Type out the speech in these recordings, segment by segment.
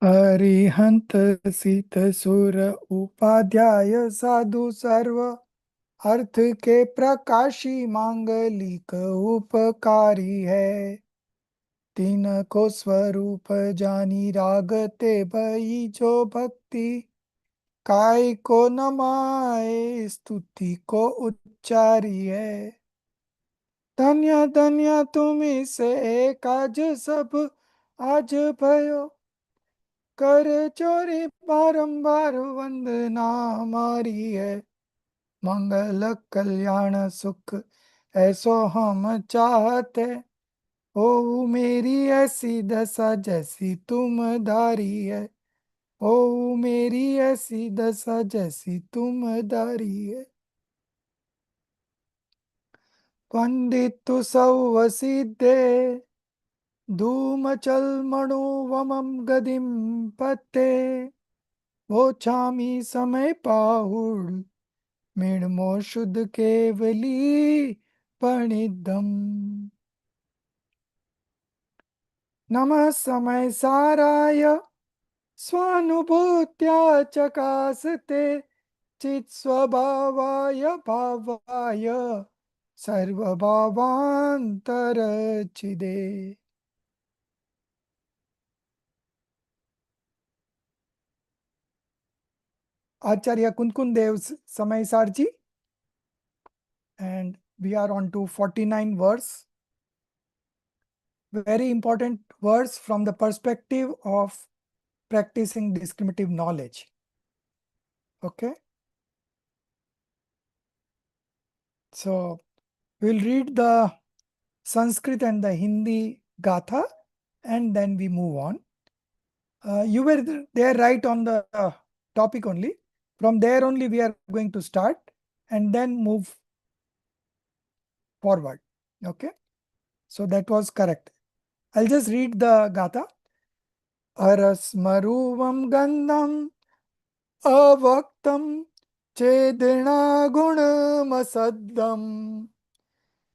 अरिहंत सित सुर उपाध्याय साधु सर्व अर्थ के प्रकाशी मांगलिक उपकारी है। तीन को स्वरूप जानी रागते भई जो भक्ति काय को नमाए स्तुति को उच्चारी है। धन्य धन्य तुम्ही से एक आज सब आज भयो कर चोरी बारंबार वंदना हमारी है। मंगल कल्याण सुख ऐसो हम चाहते हो मेरी ऐसी दशा जैसी तुम धारी है। ओ मेरी ऐसी दशा जैसी तुम धारी है। पंडित तु सौ सिद्धे धूम चल मणु वमम गदिम पते वो छामी समय पाहुड़ मिणमो शुद्ध केवली पणिदम। नमः समय साराय स्वानुभूत्या चकासते चित स्वभावाय भावाय सर्वभावांतर चिदे। आचार्य कुंकुन देव समय सारजी, and we are on to 49 verse. Very important verse from the perspective of practicing discriminative knowledge. Okay, so we'll read the Sanskrit and the Hindi Gatha and then we move on. You were there right on the topic only. From there only we are going to start and then move forward. Okay, so that was correct. I'll just read the Gatha. Arasmaruvam gandham avaktam chedina gunamasaddam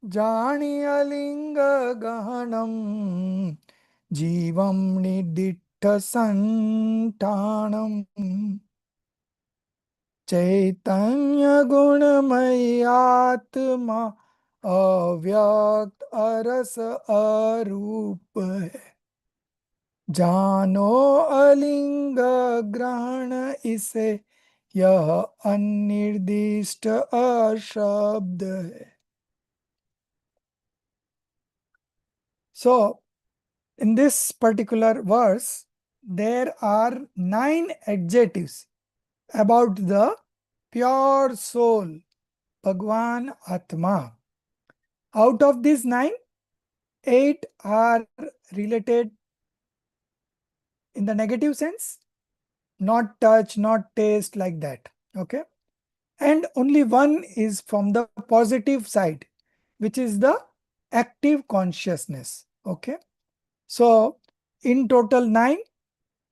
jani alinga gahanam jivam niditta santanam chaitanya gunamai atma अव्यक्त अरस अरूप है। जानो अलिंग ग्रहण इसे यह अनिर्दिष्ट अशब्द है। So, in this particular verse, there are 9 adjectives about the pure soul, Bhagwan Atma. Out of these 9, 8 are related in the negative sense, not touch, not taste, like that. Okay. And only one is from the positive side, which is the active consciousness. Okay. So, in total 9,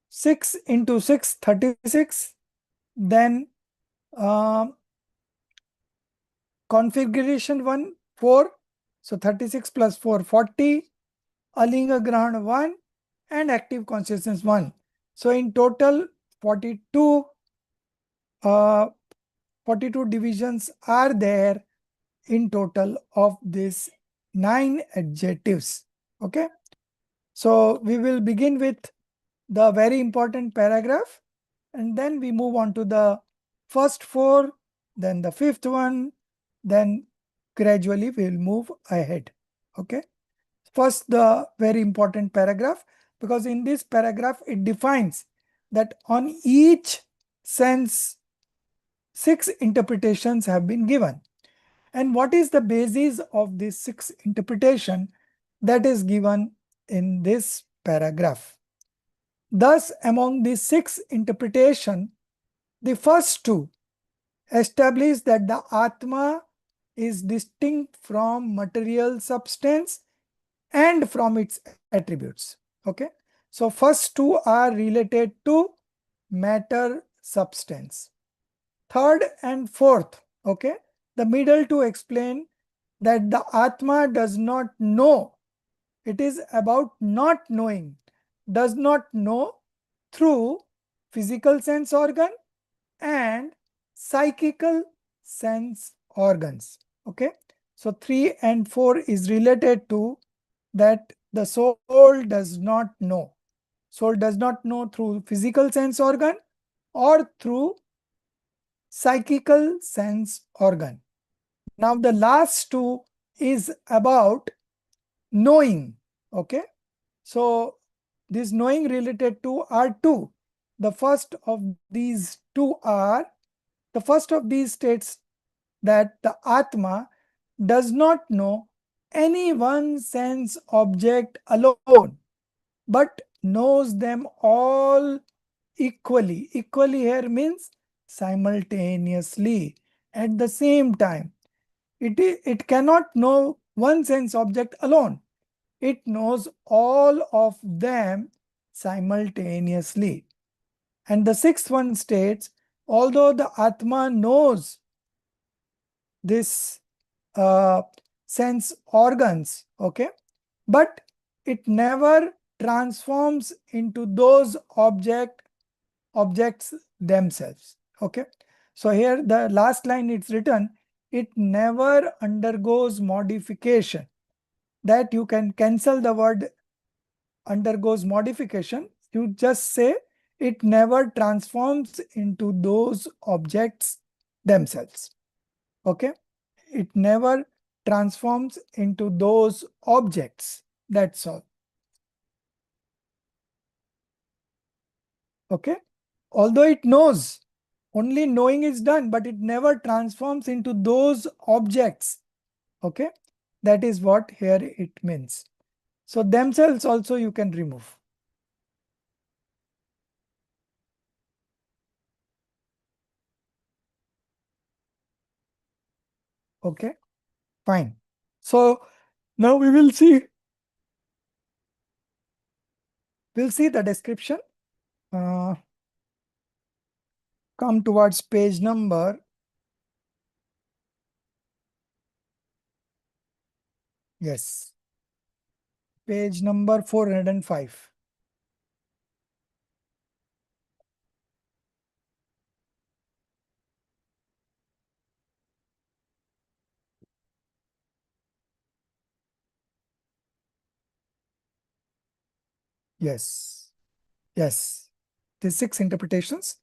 6 into 6, 36. Then configuration 1, 4. So, 36 plus 4, 40. Alinga Grahan 1 and active consciousness 1. So, in total 42 42 divisions are there in total of these 9 adjectives. Okay. So, we will begin with the very important paragraph and then we move on to the first 4, then the 5th one, then gradually we will move ahead. Okay. First, the very important paragraph, because in this paragraph it defines that on each sense 6 interpretations have been given. And what is the basis of this 6 interpretation that is given in this paragraph? Thus, among these 6 interpretation, the first 2 establish that the Atma is distinct from material substance and from its attributes. Okay. So, first 2 are related to matter substance. Third and fourth, okay, the middle 2 explain that the Atma does not know. It is about not knowing, does not know through physical sense organ and psychical sense organs. Okay. So 3 and 4 is related to that the soul does not know. Soul does not know through physical sense organ or through psychical sense organ. Now the last two is about knowing. Okay. So this knowing related to are two. The first of these two are, the first of these states that the Atma does not know any one sense object alone, but knows them all equally. Equally here means simultaneously, at the same time. It cannot know one sense object alone. It knows all of them simultaneously. And the sixth one states, although the Atma knows this sense organs, okay, but it never transforms into those objects themselves. Okay. So here the last line it's written, it never undergoes modification. That you can cancel the word undergoes modification. You just say it never transforms into those objects themselves. Okay. It never transforms into those objects. That's all. Okay. Although it knows, only knowing is done, but it never transforms into those objects. Okay. That is what here it means. So themselves also you can remove. Okay. Fine. So now we'll see the description. Come towards page number, yes, page number 405. Yes, yes. The 6 interpretations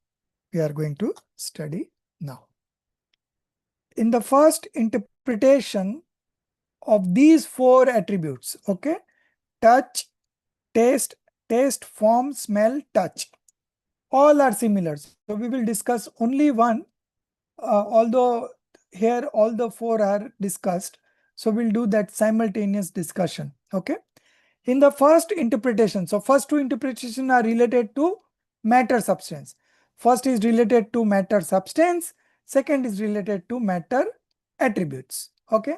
we are going to study now. In the first interpretation of these 4 attributes, okay, touch, taste, form, smell, touch, all are similar. So we will discuss only one, although here all the 4 are discussed. So we'll do that simultaneous discussion. Okay. In the first interpretation, so first 2 interpretations are related to matter substance. First is related to matter substance, second is related to matter attributes. Okay.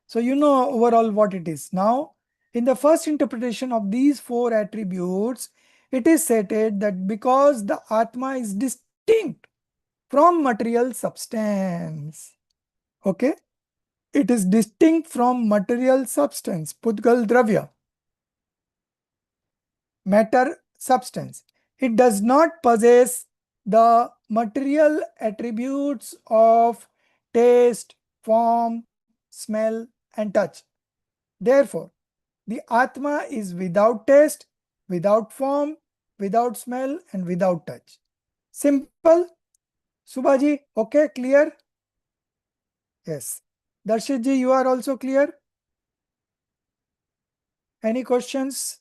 So you know overall what it is. Now, in the first interpretation of these 4 attributes, it is stated that because the Atma is distinct from material substance. Okay. It is distinct from material substance, Pudgal Dravya, matter substance. It does not possess the material attributes of taste, form, smell, and touch. Therefore, the Atma is without taste, without form, without smell, and without touch. Simple. Subhaji, okay, clear? Yes. Darshitji, you are also clear? Any questions?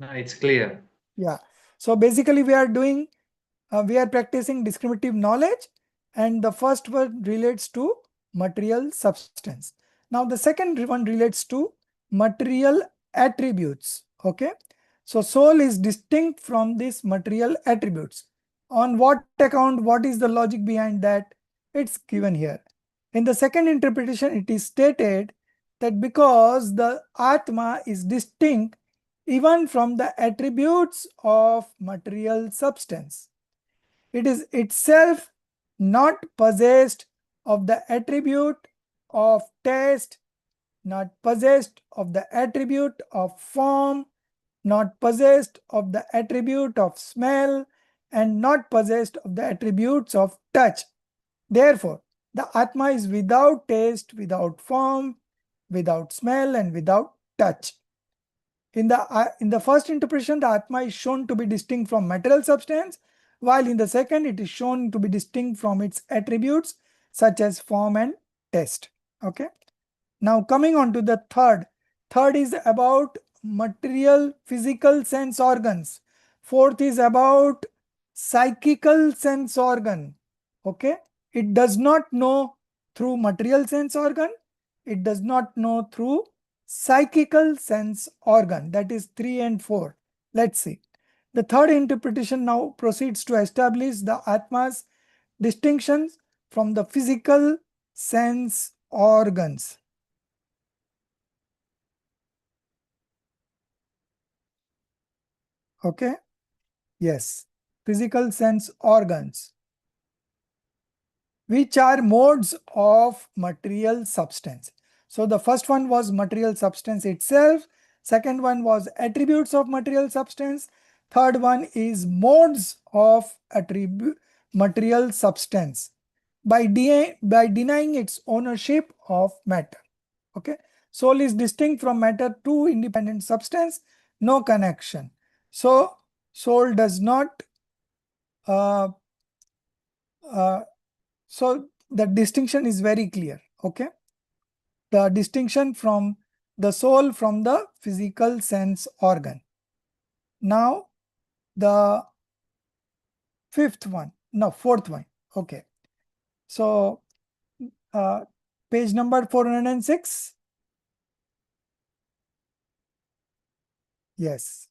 No, it's clear. Yeah. So basically we are practicing discriminative knowledge, and the first one relates to material substance. Now the second one relates to material attributes. Okay. So soul is distinct from these material attributes. On what account? What is the logic behind that? It's given here. In the second interpretation, it is stated that because the Atma is distinct even from the attributes of material substance, it is itself not possessed of the attribute of taste, not possessed of the attribute of form, not possessed of the attribute of smell, and not possessed of the attributes of touch. Therefore, the Atma is without taste, without form, without smell, and without touch. In the first interpretation, the Atma is shown to be distinct from material substance, while in the second, it is shown to be distinct from its attributes such as form and taste. Okay. Now coming on to the third. Third is about material physical sense organs. Fourth is about psychical sense organ. Okay. It does not know through material sense organ. It does not know through psychical sense organ. That is 3 and 4. Let's see. The third interpretation now proceeds to establish the Atma's distinctions from the physical sense organs. Okay. Yes. Physical sense organs, which are modes of material substance. So the first one was material substance itself. Second one was attributes of material substance. Third one is modes of material substance by denying its ownership of matter. Okay. Soul is distinct from matter, two independent substance, no connection. So soul does not uh, uh, so the distinction is very clear. Okay. The distinction from the soul from the physical sense organ. Now the fourth one. Okay. So page number 406. Yes.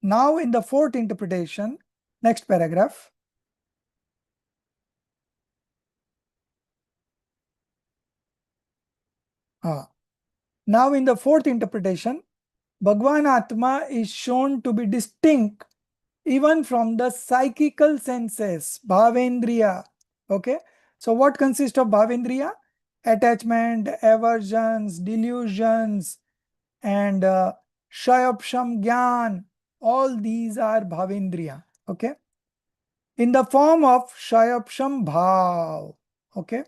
Now in the fourth interpretation, next paragraph. Now in the fourth interpretation, Bhagwan Atma is shown to be distinct even from the psychical senses, bhavendriya. Okay. So what consists of bhavendriya? Attachment, aversions, delusions, and shayapsham gyan. All these are bhavendriya. Okay. In the form of shayapsham bhav. Okay.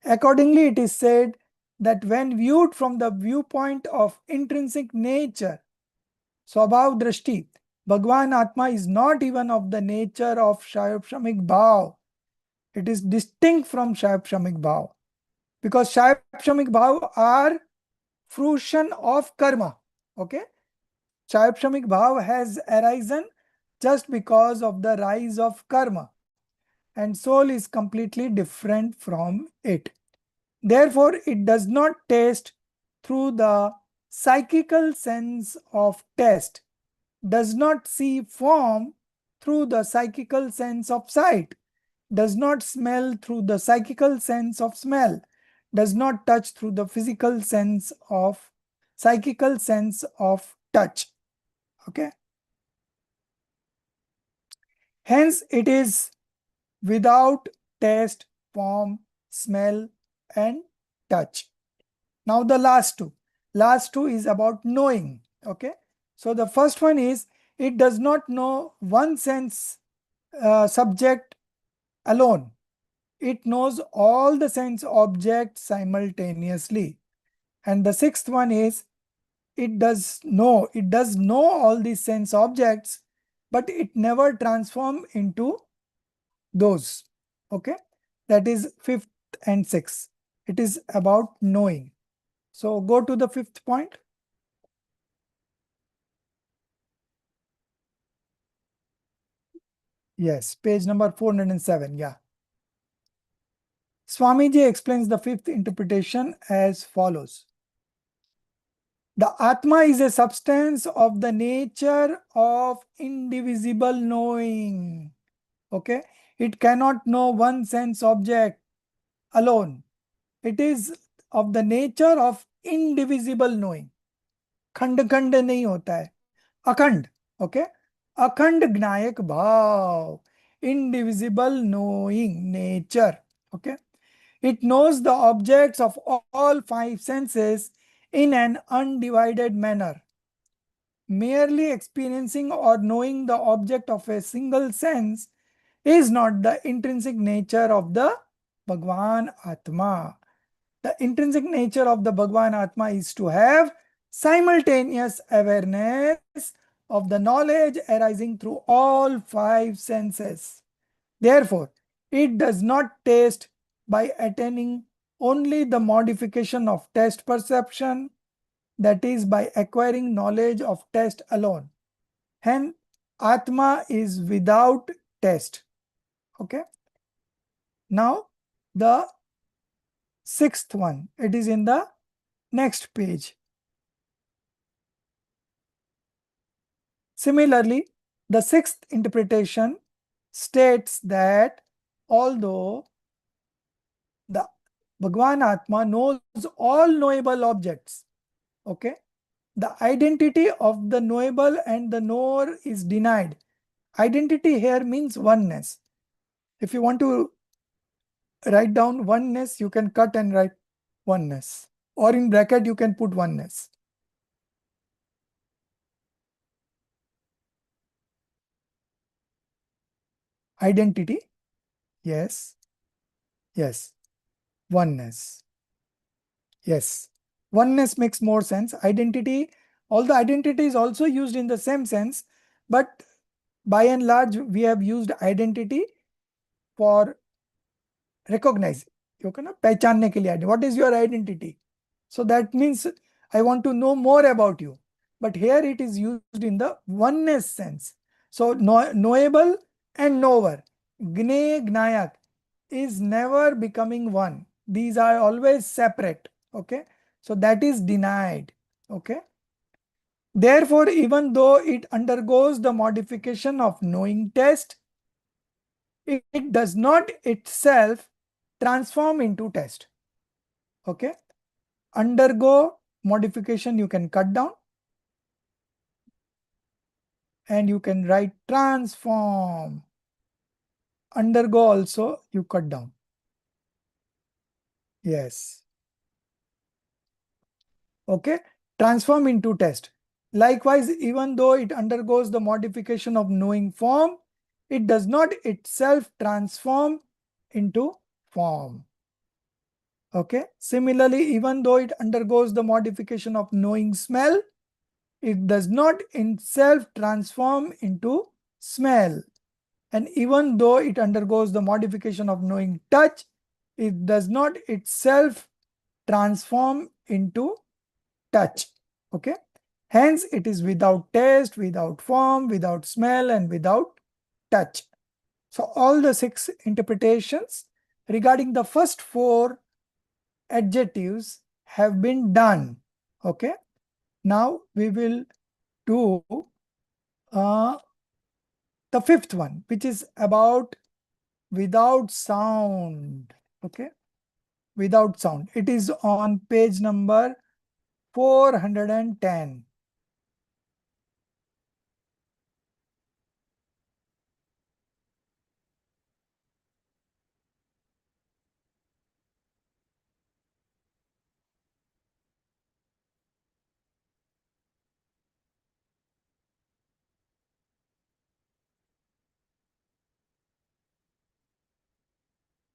Accordingly, it is said that when viewed from the viewpoint of intrinsic nature, Swabhav Drashti, Bhagwan Atma is not even of the nature of Shayapshamik Bhav. It is distinct from Shayapshamik Bhav. Because Shayapshamik Bhav are fruition of karma. Okay. Shayapshamik Bhav has arisen just because of the rise of karma. And soul is completely different from it. Therefore, it does not taste through the psychical sense of taste, does not see form through the psychical sense of sight, does not smell through the psychical sense of smell, does not touch through the psychical sense of touch. Okay. Hence, it is without taste, form, smell, and touch. Now the last two. Last two is about knowing. Okay. So the first one is it does not know one sense subject alone. It knows all the sense objects simultaneously. And the sixth one is it does know all these sense objects, but it never transform into those. Okay. That is fifth and sixth. It is about knowing. So go to the fifth point. Yes, page number 407. Yeah. Swamiji explains the fifth interpretation as follows. The Atma is a substance of the nature of indivisible knowing. Okay. It cannot know one sense object alone. It is of the nature of indivisible knowing. खंड खंड नहीं होता है, अखंड. Okay. अखंड ज्ञायक भाव, indivisible knowing nature. Okay. It knows the objects of all five senses in an undivided manner. merely experiencing or knowing the object of a single sense is not the intrinsic nature of the Bhagwan Atma. The intrinsic nature of the Bhagwan Atma is to have simultaneous awareness of the knowledge arising through all five senses. Therefore, it does not taste by attaining only the modification of taste perception, that is, by acquiring knowledge of taste alone. Hence, Atma is without taste. Okay. Now, the sixth one, it is in the next page. Similarly, the sixth interpretation states that although the Bhagwan Atma knows all knowable objects, okay, the identity of the knowable and the knower is denied. Identity here means oneness. If you want to write down oneness, you can cut and write oneness, or in bracket you can put oneness. Identity, yes, yes, oneness, yes. Oneness makes more sense. Identity, although identity is also used in the same sense, but by and large we have used identity for recognize. You can पहचानने के लिए, what is your identity? So that means I want to know more about you. But here it is used in the oneness sense. So knowable and knower, gne gnayak, is never becoming one. These are always separate. Okay. So that is denied. Okay. Therefore, even though it undergoes the modification of knowing test, it does not itself transform into test. Okay. Undergo modification, you can cut down and you can write transform. Undergo also you cut down. Yes. Okay. Transform into test. Likewise, even though it undergoes the modification of knowing form, it does not itself transform into form. Okay. Similarly, even though it undergoes the modification of knowing smell, it does not itself transform into smell. And even though it undergoes the modification of knowing touch, it does not itself transform into touch. Okay. Hence, it is without taste, without form, without smell, and without touch. So, all the six interpretations regarding the first four adjectives have been done. Okay. Now, we will do the fifth one, which is about without sound. Okay. Without sound. It is on page number 410.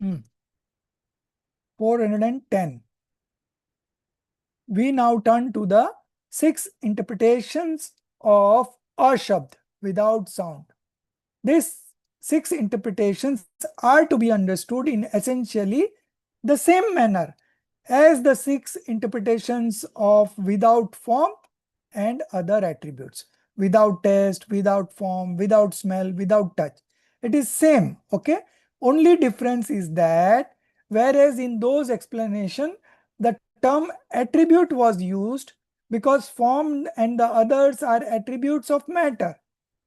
Hmm. 410. We now turn to the six interpretations of Ashabd, without sound. These six interpretations are to be understood in essentially the same manner as the six interpretations of without form and other attributes. Without taste, without form, without smell, without touch. It is same, okay? Only difference is that whereas in those explanation, the term attribute was used because form and the others are attributes of matter.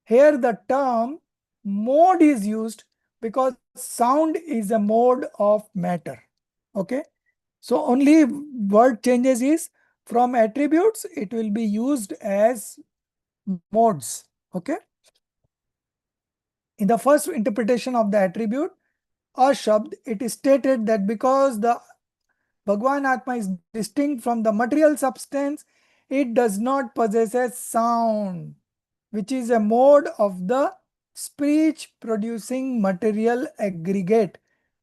Here the term mode is used because sound is a mode of matter. Okay. So only word changes is from attributes, it will be used as modes. Okay. In the first interpretation of the attribute, Ashabd, it is stated that because the Bhagwan Atma is distinct from the material substance, it does not possess a sound, which is a mode of the speech producing material aggregate,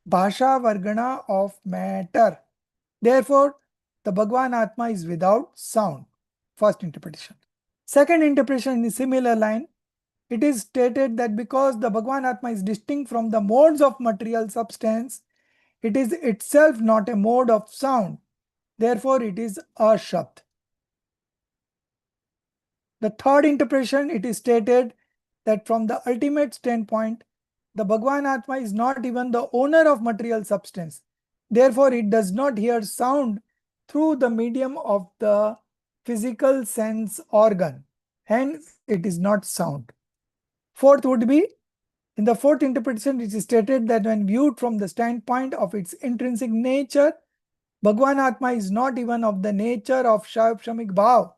Bhasha Vargana of matter. Therefore, the Bhagwan Atma is without sound. First interpretation. Second interpretation in a similar line, it is stated that because the Bhagwan Atma is distinct from the modes of material substance, it is itself not a mode of sound. Therefore, it is a Shabd. The third interpretation, it is stated that from the ultimate standpoint, the Bhagwan Atma is not even the owner of material substance. Therefore, it does not hear sound through the medium of the physical sense organ. Hence, it is not sound. Fourth would be, in the fourth interpretation, it is stated that when viewed from the standpoint of its intrinsic nature, Bhagwan Atma is not even of the nature of Shamik Bhav.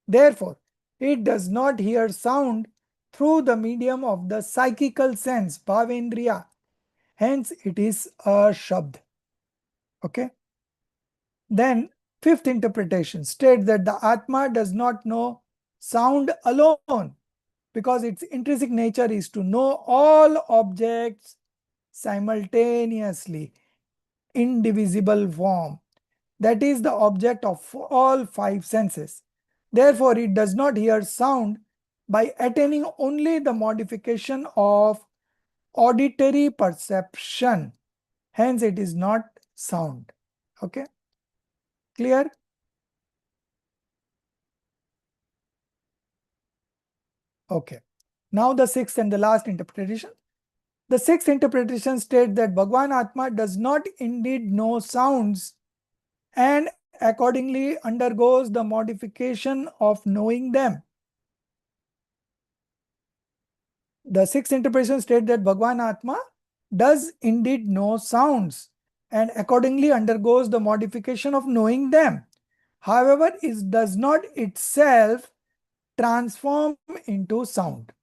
Therefore, it does not hear sound through the medium of the psychical sense, Bhavendriya. Hence, it is a Shabd. Okay. Then, fifth interpretation states that the Atma does not know sound alone because its intrinsic nature is to know all objects simultaneously, indivisible form. That is the object of all five senses. Therefore, it does not hear sound by attaining only the modification of auditory perception. Hence, it is not sound. Okay, clear? Okay. Now the sixth and the last interpretation. The sixth interpretation states that Bhagwan Atma does not indeed know sounds and accordingly undergoes the modification of knowing them. The sixth interpretation states that Bhagwan Atma does indeed know sounds and accordingly undergoes the modification of knowing them. However, it does not itself transform into sound.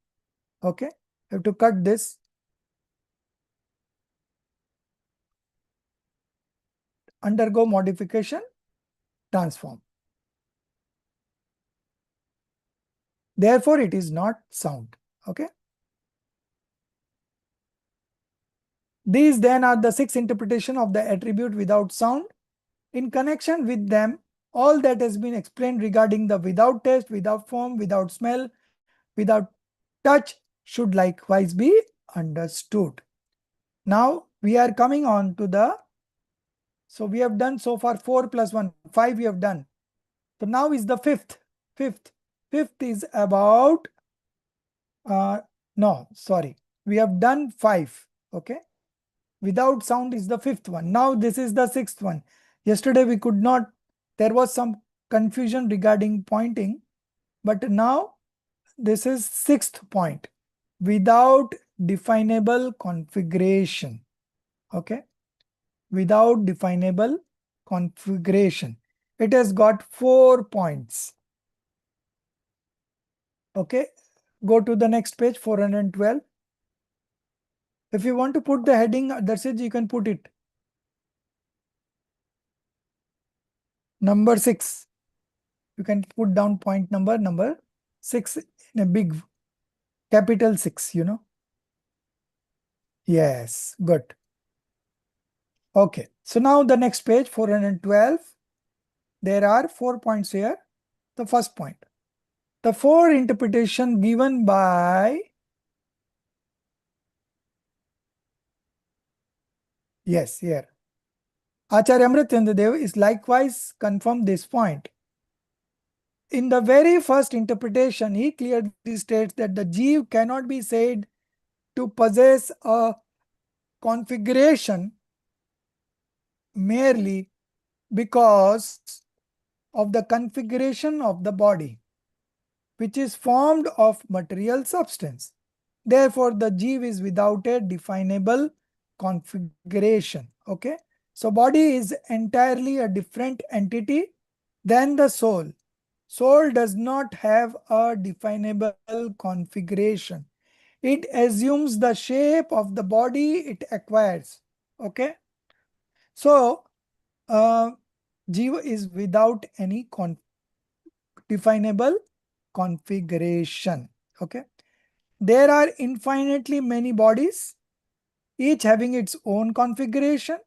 Okay, I have to cut this. Undergo modification, transform. Therefore, it is not sound. Okay. These then are the six interpretations of the attribute without sound. In connection with them, all that has been explained regarding the without taste, without form, without smell, without touch should likewise be understood. Now we are coming on to the, so we have done so far 4 plus 1, 5 we have done. So now is the fifth. Fifth is about, no, sorry, we have done 5. Okay. Without sound is the fifth one. Now this is the sixth one. Yesterday we could not, there was some confusion regarding pointing, but now this is sixth point. Without definable configuration. Okay. Without definable configuration. It has got 4 points. Okay. Go to the next page, 412. If you want to put the heading, that's it, you can put it. Number 6. You can put down point number 6 in a big capital 6, you know. Yes, good. Okay, so now the next page, 412. There are 4 points here. The first point. The 4 interpretation given by, yes, here. Acharya Amrityendra Dev is likewise confirmed this point. In the very first interpretation, he clearly states that the Jeev cannot be said to possess a configuration merely because of the configuration of the body, which is formed of material substance. Therefore, the Jeev is without a definable configuration. Okay. So, body is entirely a different entity than the soul. Soul does not have a definable configuration. It assumes the shape of the body it acquires. Okay. So, Jiva is without any definable configuration. Okay. There are infinitely many bodies, each having its own configuration,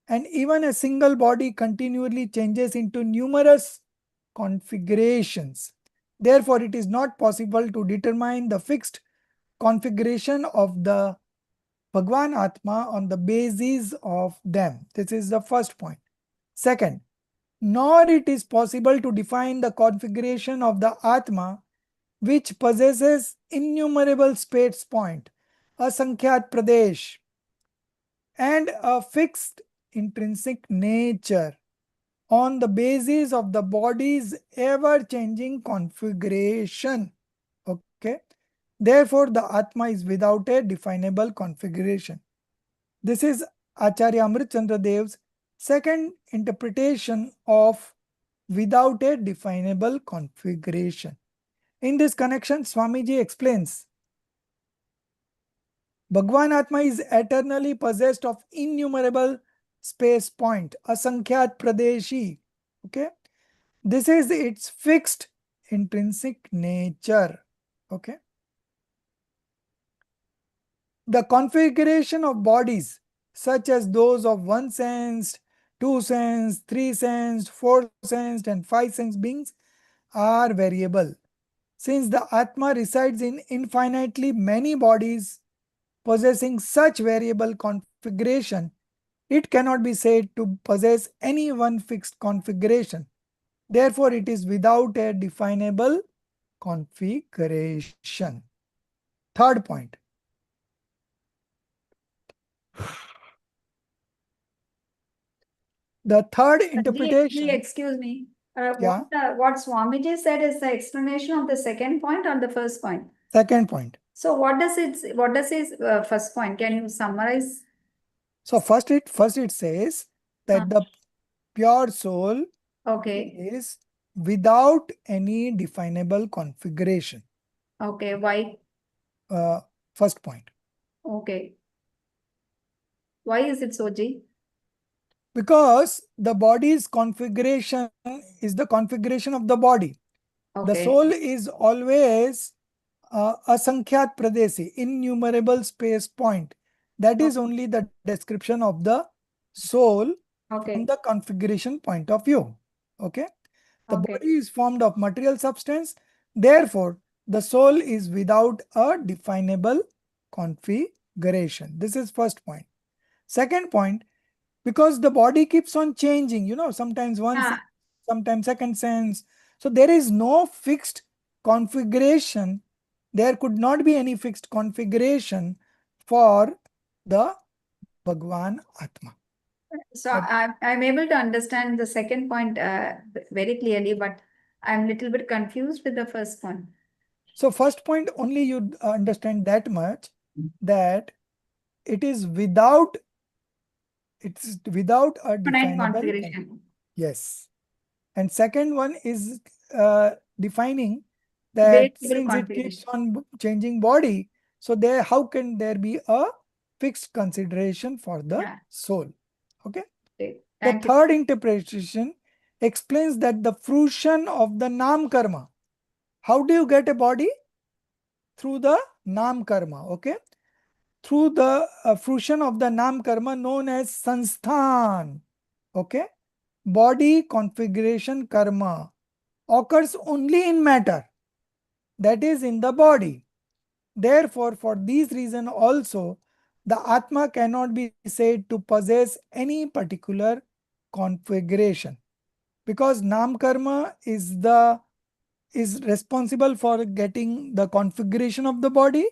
and even a single body continually changes into numerous configurations. Therefore, it is not possible to determine the fixed configuration of the Bhagwan Atma on the basis of them. This is the first point. Second, nor it is possible to define the configuration of the Atma which possesses innumerable space point, a Sankhyat Pradesh, and a fixed intrinsic nature on the basis of the body's ever-changing configuration. Okay. Therefore, the Atma is without a definable configuration. This is Acharya Amrit Chandra Dev's second interpretation of without a definable configuration. In this connection, Swamiji explains, Bhagwan Atma is eternally possessed of innumerable space point, asankyat pradeshi. Okay. This is its fixed intrinsic nature. Okay. The configuration of bodies, such as those of one sensed, two sensed, three sensed, four sensed, and five sensed beings, are variable. Since the Atma resides in infinitely many bodies possessing such variable configuration, it cannot be said to possess any one fixed configuration. Therefore, it is without a definable configuration. Third point. The third interpretation, Excuse me. yeah, What Swamiji said is the explanation of the second point or the first point. second point. So what does his first point? Can you summarize? So first it says that the pure soul Okay. is without any definable configuration. Okay. Why? First point. Okay. Why is it so, Ji? Because the body's configuration is the configuration of the body. The Okay. soul is always asankyat pradesi, innumerable space point. That is only the description of the soul from Okay. the configuration point of view. Okay. The Okay. body is formed of material substance. Therefore, the soul is without a definable configuration. This is first point. Second point, because the body keeps on changing, sometimes one sense, sometimes second sense. So there is no fixed configuration. There could not be any fixed configuration for the Bhagwan Atma. So I'm able to understand the second point very clearly, but I'm a little bit confused with the first one. So first point only you understand that much, that it is without a definable configuration. yes. And second one is defining that Variable since it keeps configuration. on changing body, so how can there be a fixed consideration for the soul? Okay. Okay. The Thank you. third interpretation explains that the fruition of the nam karma. How do you get a body? Through the nam karma. Okay. Through the fruition of the nam karma known as sansthan. Okay. Body configuration karma occurs only in matter, that is in the body. Therefore, for these reasons also, the Atma cannot be said to possess any particular configuration, because Nam Karma is responsible for getting the configuration of the body,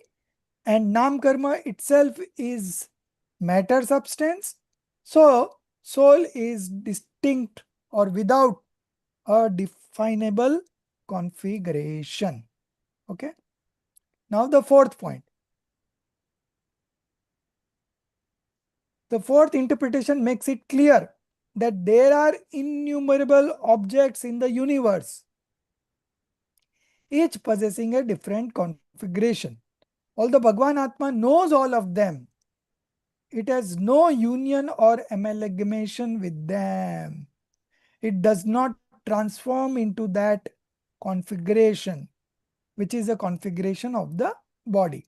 and Nam Karma itself is matter substance. So, soul is distinct or without a definable configuration. Okay. Now the fourth point. The fourth interpretation makes it clear that there are innumerable objects in the universe, each possessing a different configuration. Although Bhagwan Atma knows all of them, it has no union or amalgamation with them. It does not transform into that configuration, which is a configuration of the body.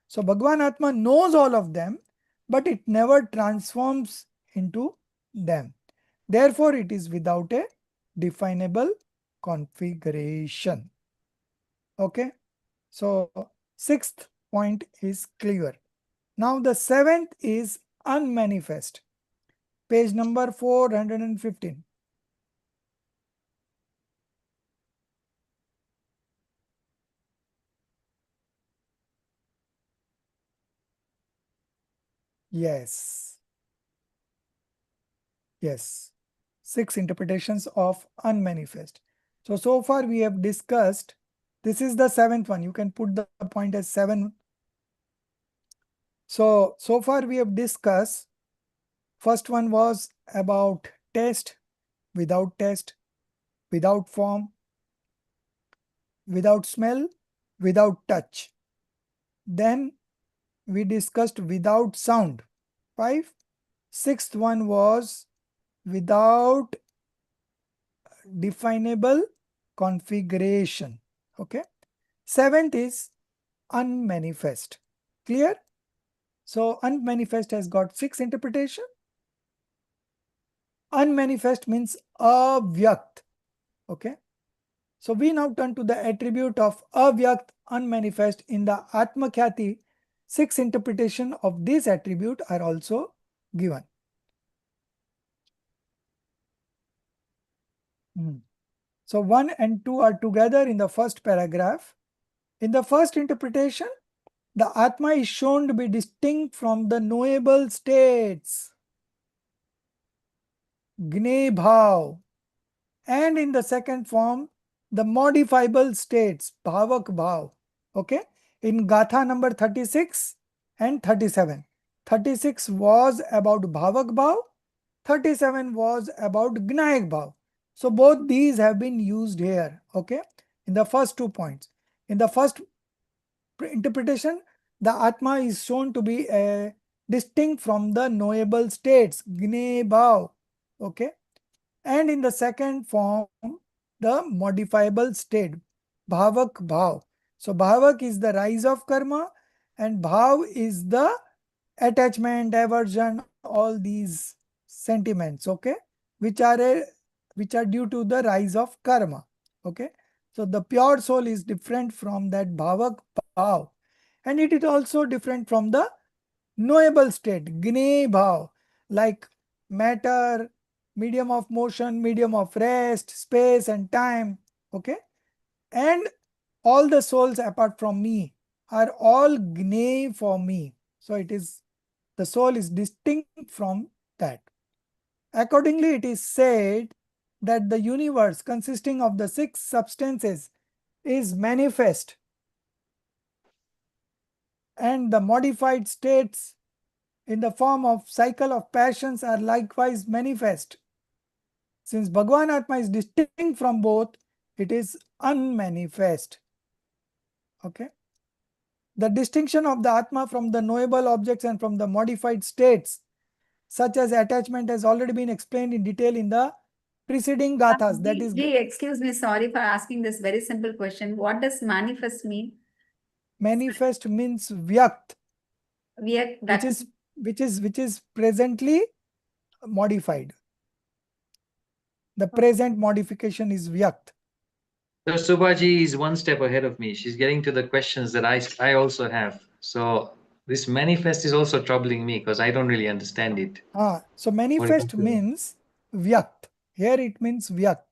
So Bhagwan Atma knows all of them, but it never transforms into them. Therefore, it is without a definable configuration. Okay. So sixth point is clear. Now the seventh is unmanifest. Page number 415. Yes. Yes. 6 interpretations of unmanifest. So far we have discussed, this is the seventh one. You can put the point as 7. So far we have discussed, first one was about test, without form, without smell, without touch. Then we discussed without sound, 5. Sixth one was without definable configuration. Okay. Seventh is unmanifest. Clear? So unmanifest has got 6 interpretation. Unmanifest means avyakt. Okay. So we now turn to the attribute of avyakt, unmanifest. In the Atmakhyati, 6 interpretation of this attribute are also given. So 1 and 2 are together in the first paragraph. In the first interpretation, the Atma is shown to be distinct from the knowable states, Gne Bhav, and in the second form, the modifiable states, Bhavak Bhav. Okay, in Gatha number 36 and 37. 36 was about Bhavak Bhav, 37 was about Gnayak Bhav. So both these have been used here, okay, in the first 2 points. In the first interpretation, the Atma is shown to be distinct from the knowable states, Gne Bhav, okay. And in the second form, the modifiable state, Bhavak Bhav. So Bhavak is the rise of karma and Bhav is the attachment, aversion, all these sentiments, okay, which are due to the rise of karma. Okay. So the pure soul is different from that Bhavak Bhav. And it is also different from the knowable state, Gne Bhav, like matter, medium of motion, medium of rest, space and time. Okay. And all the souls apart from me are all Gne for me. So it is, the soul is distinct from that. Accordingly, it is said that the universe consisting of the 6 substances is manifest, and the modified states in the form of cycle of passions are likewise manifest. Since Bhagwan Atma is distinct from both, it is unmanifest. Okay. The distinction of the Atma from the knowable objects and from the modified states, such as attachment, has already been explained in detail in the preceding gathas. That is, Excuse me, sorry for asking this very simple question. What does manifest mean? manifest means vyakt, which is presently modified. The present modification is vyakt. So Subhaji is one step ahead of me. She's getting to the questions that I also have. So this manifest is also troubling me because I don't really understand it. So manifest means vyakt. Here it means vyakt.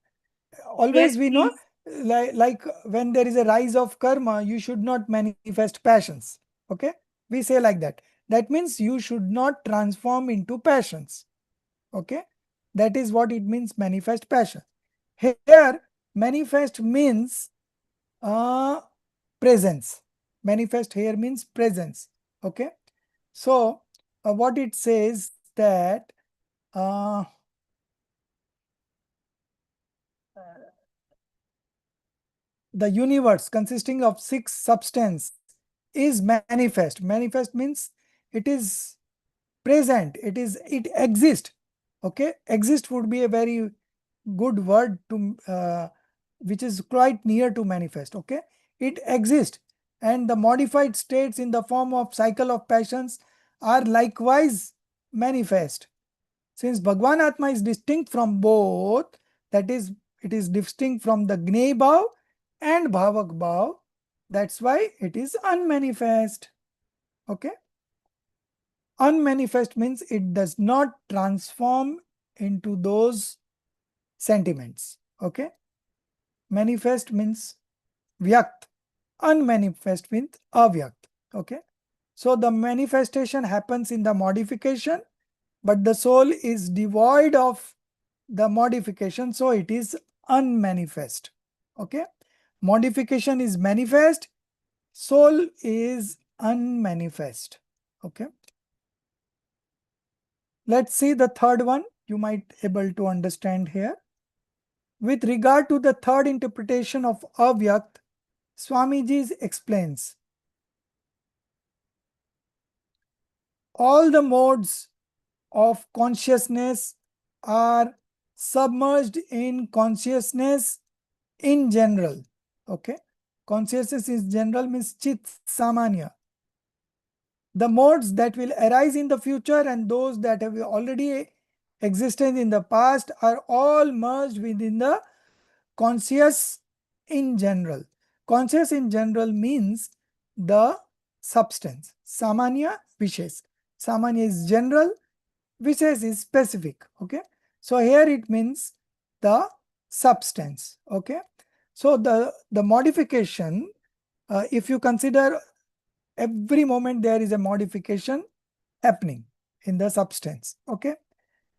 Always we know, like when there is a rise of karma, you should not manifest passions. Okay, we say like that. That means you should not transform into passions. Okay, that is what it means, manifest passion. Here manifest means presence. Manifest here means presence. Okay, so what it says that the universe consisting of 6 substance is manifest. Manifest means it is present, it exists. Okay, exist would be a very good word to which is quite near to manifest. Okay, it exists, and the modified states in the form of cycle of passions are likewise manifest. Since Bhagwan Atma is distinct from both, that is, it is distinct from the Gney Bhav and Bhavak Bhav, that's why it is unmanifest. Okay. Unmanifest means it does not transform into those sentiments. Okay. Manifest means vyakt. Unmanifest means avyakt. Okay. So the manifestation happens in the modification, but the soul is devoid of the modification, so it is unmanifest. Okay. Modification is manifest, soul is unmanifest. Okay. Let's see the third one. You might able to understand here. With regard to the third interpretation of avyakt, Swamiji explains, all the modes of consciousness are submerged in consciousness in general. Okay. Consciousness in general means chit samanya. The modes that will arise in the future and those that have already existed in the past are all merged within the conscious in general. Conscious in general means the substance. Samanya, Vishesh. Samanya is general, Vishesh is specific. Okay. So here it means the substance. Okay. So the modification, if you consider every moment there is a modification happening in the substance. Okay.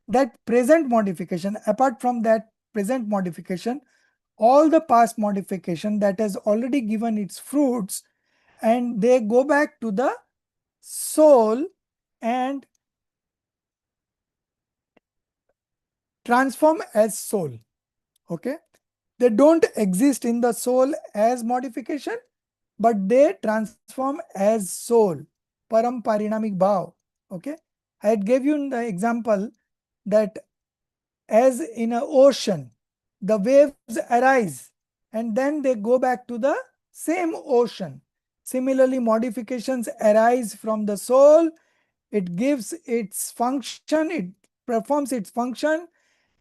That present modification, apart from that present modification, all the past modification that has already given its fruits, and they go back to the soul and transform as soul. Okay. They don't exist in the soul as modification, but they transform as soul. Param Parinamik Bhav. Okay. I had gave you the example that as in an ocean, the waves arise and then they go back to the same ocean. Similarly, modifications arise from the soul. It gives its function, it performs its function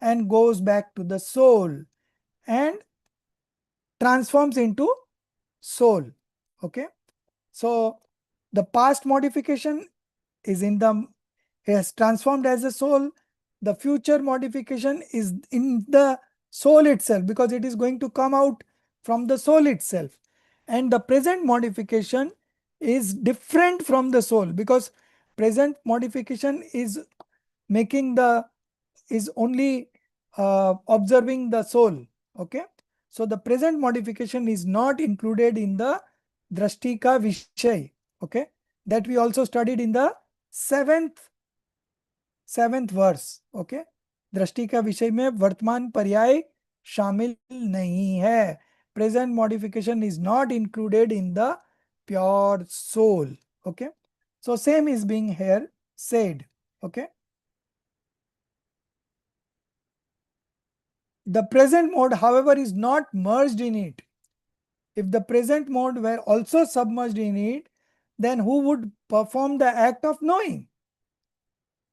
and goes back to the soul and transforms into soul. Okay. So the past modification is in the has transformed as a soul. The future modification is in the soul itself because it is going to come out from the soul itself. And the present modification is different from the soul because present modification is making the is only observing the soul. Okay. So the present modification is not included in the drashtika vishay. Okay. That we also studied in the seventh verse. Okay. दृष्टि का विषय में वर्तमान पर्याय शामिल नहीं है. Present modification is not included in the pure soul. Okay. So same is being here said. Okay. The present mode, however, is not merged in it. If the present mode were also submerged in it, then who would perform the act of knowing?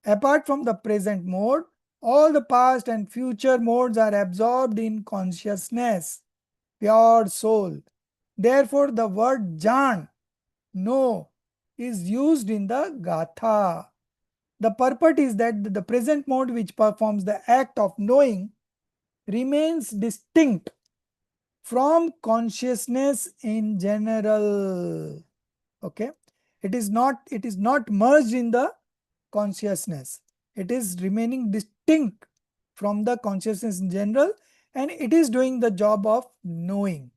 Apart from the present mode, all the past and future modes are absorbed in consciousness, pure soul. Therefore, the word Jan, know, is used in the Gatha. The purport is that the present mode which performs the act of knowing remains distinct from consciousness in general. Okay. It is not merged in the consciousness. It is remaining distinct from the consciousness in general, and it is doing the job of knowing.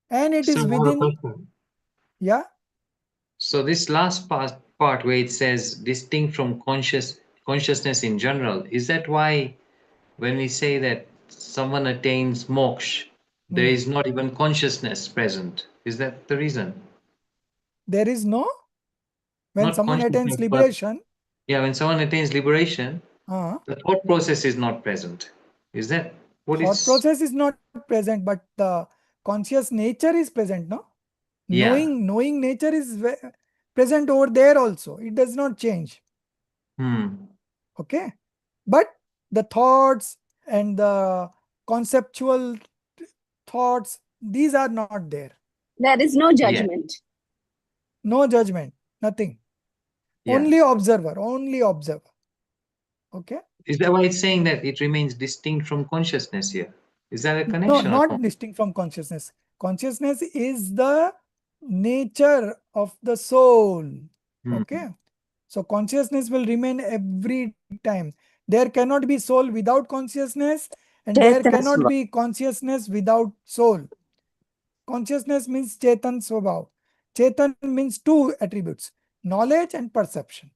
And it So is I have a within, question. yeah. So this last part where it says distinct from consciousness in general, is that why when we say that someone attains moksha, there is not even consciousness present? Is that the reason? There is no, when Not someone attains consciousness, but liberation, yeah, when someone attains liberation, uh, the thought process is not present. Is that? Thought process is not present, but the conscious nature is present, no? Yeah. Knowing nature is present over there also. It does not change. Okay. But the thoughts and the conceptual thoughts, these are not there. There is no judgment. No judgment, nothing. Yeah. Only observer, only observer. Okay. Is that why it's saying that it remains distinct from consciousness here? Is that a No, connection? not distinct from consciousness. Consciousness is the nature of the soul. Okay. So consciousness will remain every time. There cannot be soul without consciousness, and there cannot be consciousness without soul. Consciousness means Chetan Swabhav. Chetan means two attributes, knowledge and perception.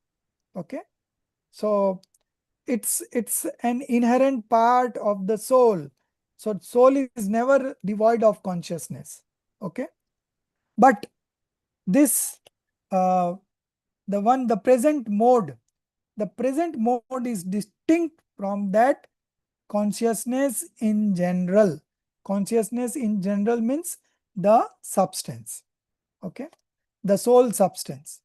Okay. So it's an inherent part of the soul. So soul is never devoid of consciousness. Okay. But this, the present mode is distinct from that consciousness in general. Consciousness in general means the substance. Okay. The soul substance.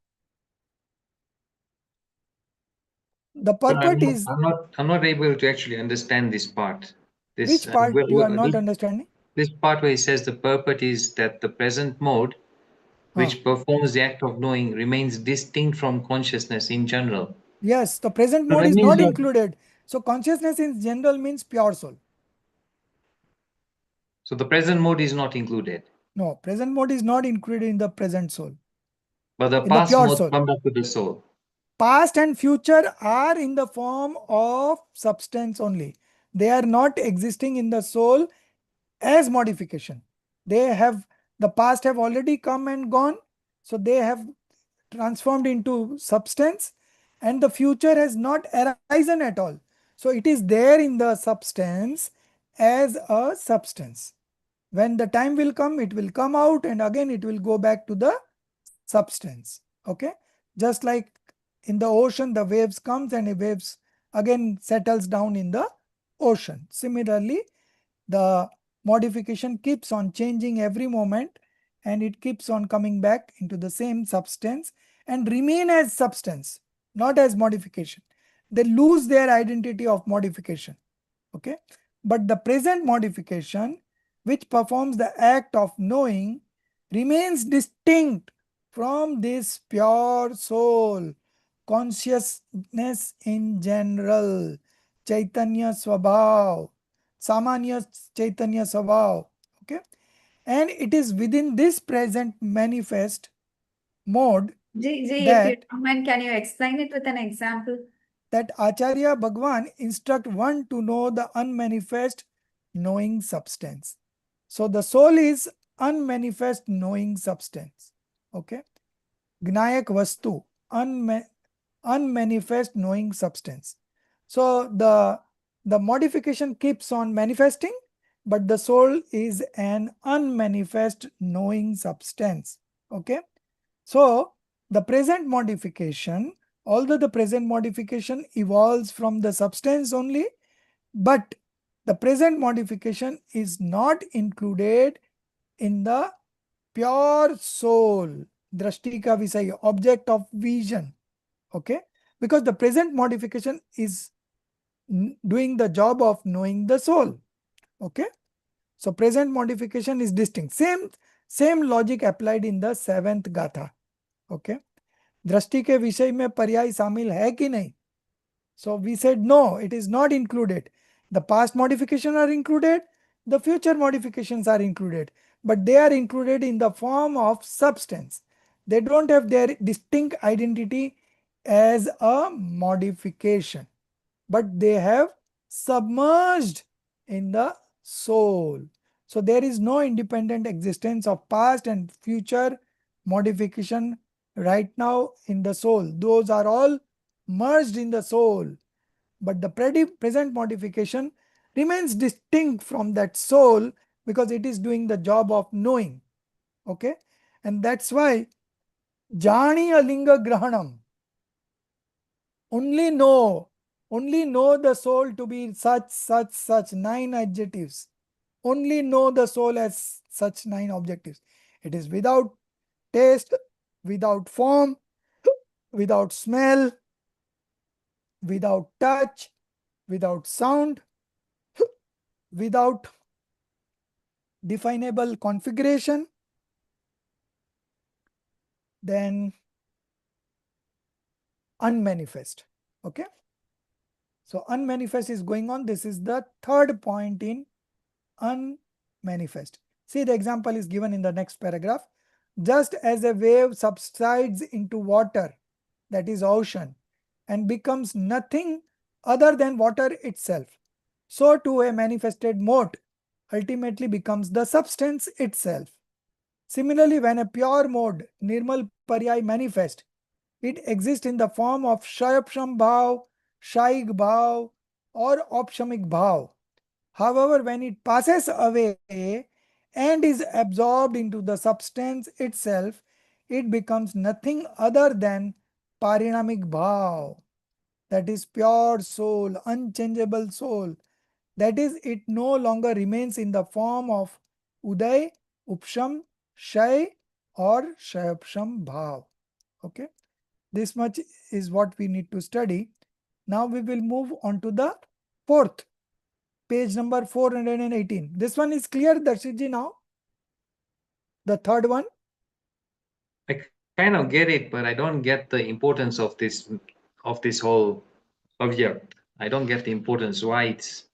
The purport is. I'm not able to actually understand this part. Which part you are not understanding? This part where it says the purport is that the present mode, which performs the act of knowing, remains distinct from consciousness in general. Yes, the present mode is not included. So consciousness in general means pure soul. So the present mode is not included. No, present mode is not included in the present soul. But the past mode comes up to the soul. Past and future are in the form of substance only. They are not existing in the soul as modification. The past have already come and gone. So they have transformed into substance, and the future has not arisen at all. So it is there in the substance as a substance. When the time will come, it will come out, and again it will go back to the substance. Okay. Just like in the ocean, the waves comes and the waves again settles down in the ocean. Similarly, the modification keeps on changing every moment, and it keeps on coming back into the same substance and remain as substance, not as modification. They lose their identity of modification. Okay. But the present modification, which performs the act of knowing, remains distinct from this pure soul, consciousness in general, Chaitanya Swabhav, Samanya Chaitanya Swabhav. Okay. And it is within this present manifest mode If you don't mind, can you explain it with an example? That Acharya Bhagwan instruct one to know the unmanifest knowing substance. So the soul is unmanifest knowing substance. Okay. Gnayak Vastu, unmanifest knowing substance. So the modification keeps on manifesting, but the soul is an unmanifest knowing substance. Okay. So the present modification, although the present modification evolves from the substance only, but the present modification is not included in the pure soul, drashtika visaya, object of vision. Okay. Because the present modification is doing the job of knowing the soul. Okay. So present modification is distinct. Same logic applied in the seventh gatha. Okay. दृष्टि के विषय में पर्याय शामिल है कि नहीं? So we said no, it is not included. The past modifications are included, the future modifications are included, but they are included in the form of substance. They don't have their distinct identity as a modification, but they have submerged in the soul. So there is no independent existence of past and future modification right now in the soul. Those are all merged in the soul. But the present modification remains distinct from that soul because it is doing the job of knowing. Okay. And that's why Jani Alinga Grahanam, only know Only know the soul to be such 9 adjectives. Only know the soul as such 9 objectives. It is without taste, without form, without smell, without touch, without sound, without definable configuration, then unmanifest. Okay. So unmanifest is going on. This is the third point in unmanifest. See, the example is given in the next paragraph. Just as a wave subsides into water, that is ocean, and becomes nothing other than water itself, so too a manifested mode ultimately becomes the substance itself. Similarly, when a pure mode, Nirmal Paryay, manifest, it exists in the form of Shayapsham Bhav, Shaig Bhav, or Opshamik Bhav. However, when it passes away and is absorbed into the substance itself, it becomes nothing other than Parinamic Bhav, that is pure soul, unchangeable soul. That is, it no longer remains in the form of Uday, Upsham, Shay, or Shayapsham Bhav. Okay, this much is what we need to study. Now we will move on to the fourth, page number 418. This one is clear, Darshitji, now? The third one? I kind of get it, but I don't get the importance of this whole object. I don't get the importance why it's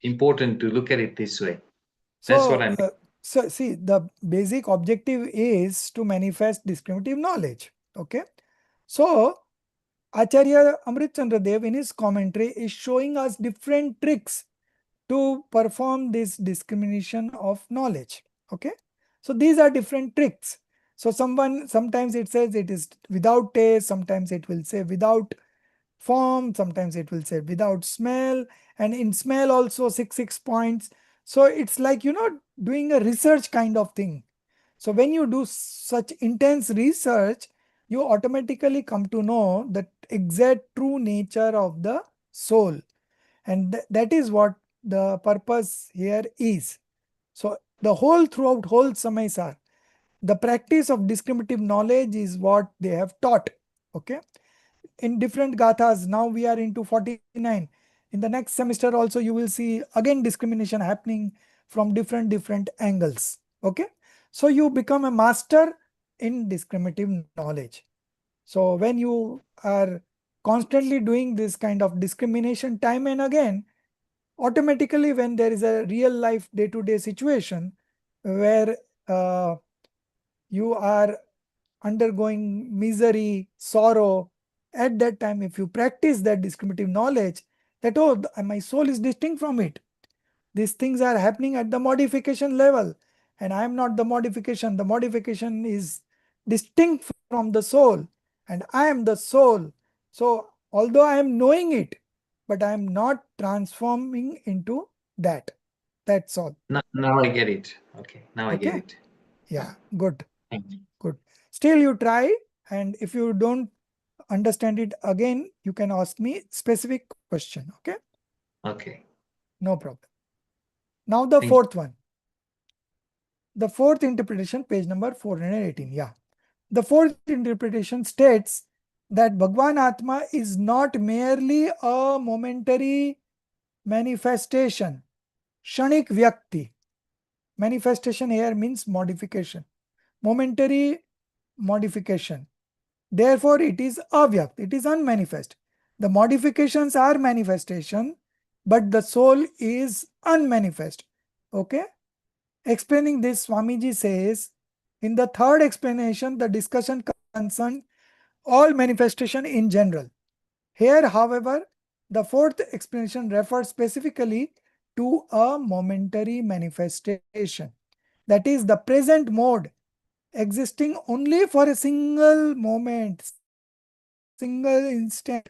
important to look at it this way. That's what I mean. So see, the basic objective is to manifest discriminative knowledge. Okay. So Acharya Amrit Chandra Dev in his commentary is showing us different tricks to perform this discrimination of knowledge. Okay. So these are different tricks. So sometimes it says it is without taste, sometimes it will say without form, sometimes it will say without smell, and in smell also six points. So it's like, doing a research kind of thing. So when you do such intense research, you automatically come to know the exact true nature of the soul. And that is what the purpose here is. So the throughout whole Samaisar, the practice of discriminative knowledge is what they have taught. Okay. In different gathas, now we are into 49. In the next semester also you will see again discrimination happening from different angles. Okay. So you become a master in discriminative knowledge. So when you are constantly doing this kind of discrimination time and again, automatically when there is a real life day-to-day situation where you are undergoing misery, sorrow, at that time, if you practice that discriminative knowledge, that, oh, my soul is distinct from it. These things are happening at the modification level, and I am not the modification. The modification is distinct from the soul, and I am the soul. So, although I am knowing it, but I am not transforming into that. That's all. Now I get it. Okay, now I get Okay? it. Yeah, good. Thank you. Good. Still you try, and if you don't understand it again, you can ask me specific question. Okay? Okay. No problem. Now the Thank you. fourth one. The fourth interpretation, page number 418. Yeah. The fourth interpretation states that Bhagwan Atma is not merely a momentary manifestation. Shanik Vyakti. Manifestation here means modification. Momentary modification. Therefore, it is avyakt, it is unmanifest. The modifications are manifestation, but the soul is unmanifest. Okay? Explaining this, Swamiji says, in the third explanation, the discussion concerned all manifestation in general. Here, however, the fourth explanation refers specifically to a momentary manifestation. That is the present mode existing only for a single moment, single instant.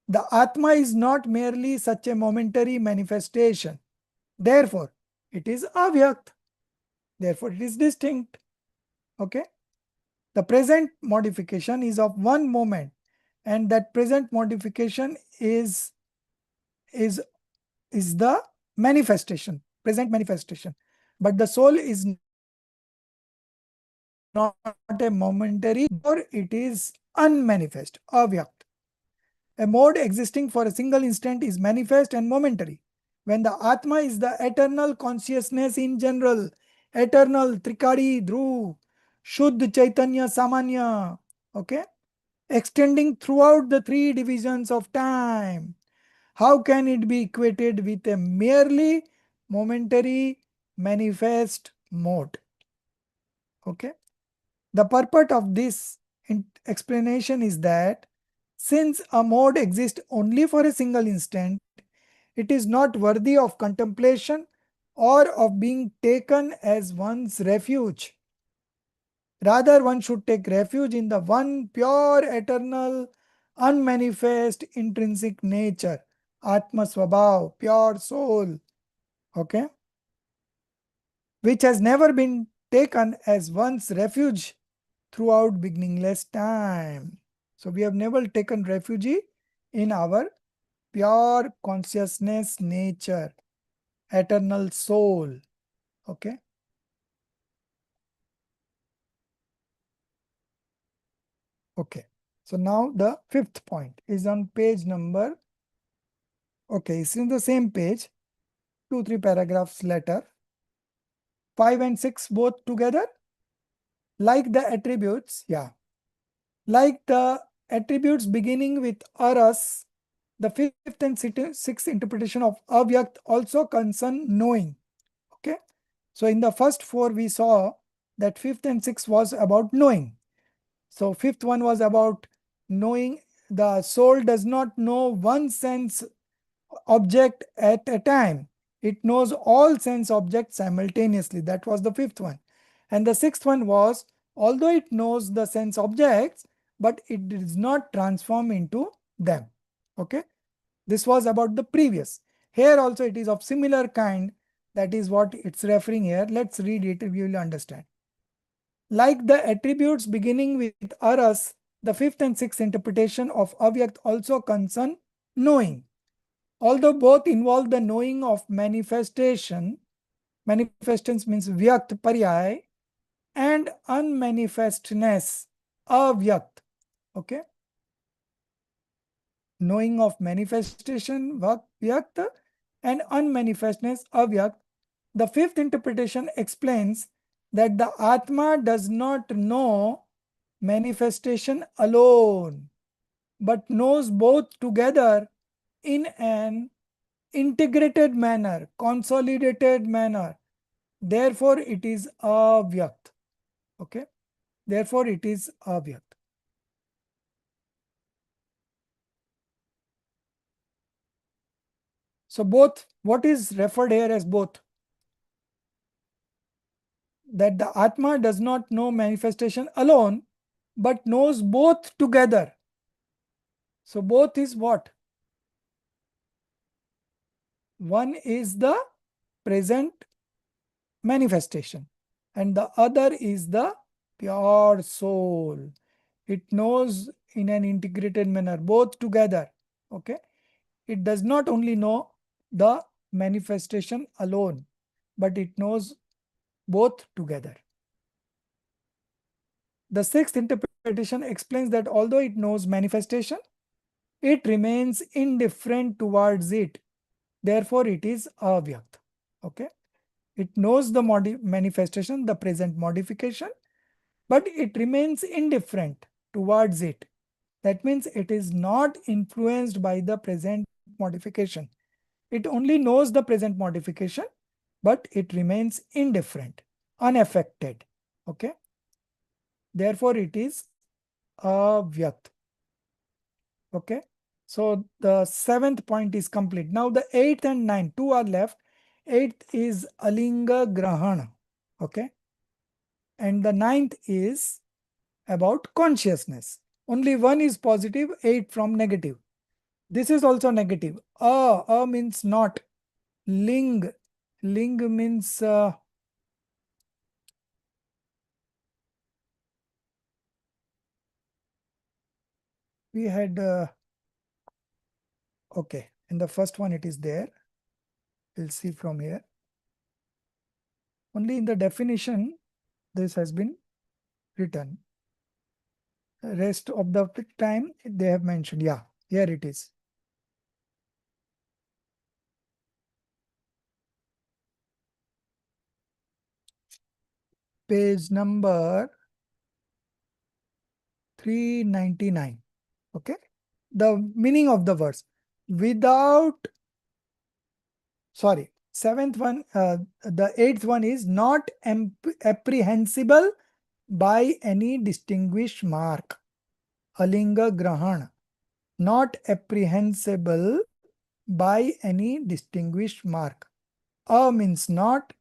The Atma is not merely such a momentary manifestation. Therefore, it is avyakt. Therefore, it is distinct. Okay. The present modification is of one moment and that present modification is the manifestation, present manifestation. But the soul is not a momentary, or it is unmanifest, avyakt. A mode existing for a single instant is manifest and momentary. When the Atma is the eternal consciousness in general, eternal Trikadi Dhruv, Shuddh Chaitanya Samanya, okay, extending throughout the three divisions of time. How can it be equated with a merely momentary manifest mode? Okay. The purport of this explanation is that since a mode exists only for a single instant, it is not worthy of contemplation or of being taken as one's refuge. Rather, one should take refuge in the one pure, eternal, unmanifest, intrinsic nature, Atma Swabhav, pure soul, okay, which has never been taken as one's refuge throughout beginningless time. So we have never taken refuge in our pure consciousness nature, eternal soul. Okay. Okay. So now the fifth point is on page number. Okay, it's in the same page, 2-3 paragraphs later. 5 and 6 both together. Like the attributes, yeah. Like the attributes beginning with aras, the fifth and sixth interpretation of avyakt also concern knowing. Okay. So in the first four we saw that fifth and sixth was about knowing. So fifth one was about knowing. The soul does not know one sense object at a time. It knows all sense objects simultaneously. That was the fifth one. And the sixth one was, although it knows the sense objects, but it does not transform into them. Okay. This was about the previous. Here also it is of similar kind. That is what it's referring here. Let's read it, you will understand. Like the attributes beginning with aras, the fifth and sixth interpretation of avyakt also concern knowing. Although both involve the knowing of manifestation, manifestance means vyakt paryay, and unmanifestness, avyakt. Okay. Knowing of manifestation, vyakt, and unmanifestness, avyakt. The fifth interpretation explains that the Atma does not know manifestation alone, but knows both together in an integrated manner, consolidated manner. Therefore, it is avyakt. Okay. Therefore, it is avyakt. So both, what is referred here as both? That the Atma does not know manifestation alone, but knows both together. So both is what? One is the present manifestation and the other is the pure soul. It knows in an integrated manner, both together. Okay. It does not only know the manifestation alone, but it knows both together. The sixth interpretation explains that although it knows manifestation, it remains indifferent towards it. Therefore, it is avyakt. Okay. It knows the manifestation, the present modification, but it remains indifferent towards it. That means it is not influenced by the present modification. It only knows the present modification, but it remains indifferent, unaffected. Okay. Therefore, it is avyakt. Okay. So the seventh point is complete. Now the eighth and ninth, two are left. Eighth is alinga grahana. Okay. And the ninth is about consciousness. Only one is positive, 8 from negative. This is also negative. Means not. Ling. Ling means we had, okay, in the first one it is there. We'll see from here. Only in the definition, this has been written. Rest of the time they have mentioned. Yeah, here it is. Page number 399. Okay. The meaning of the verse. Without, sorry, seventh one, the eighth one is not apprehensible by any distinguished mark. Alinga Grahan. Not apprehensible by any distinguished mark. A means not,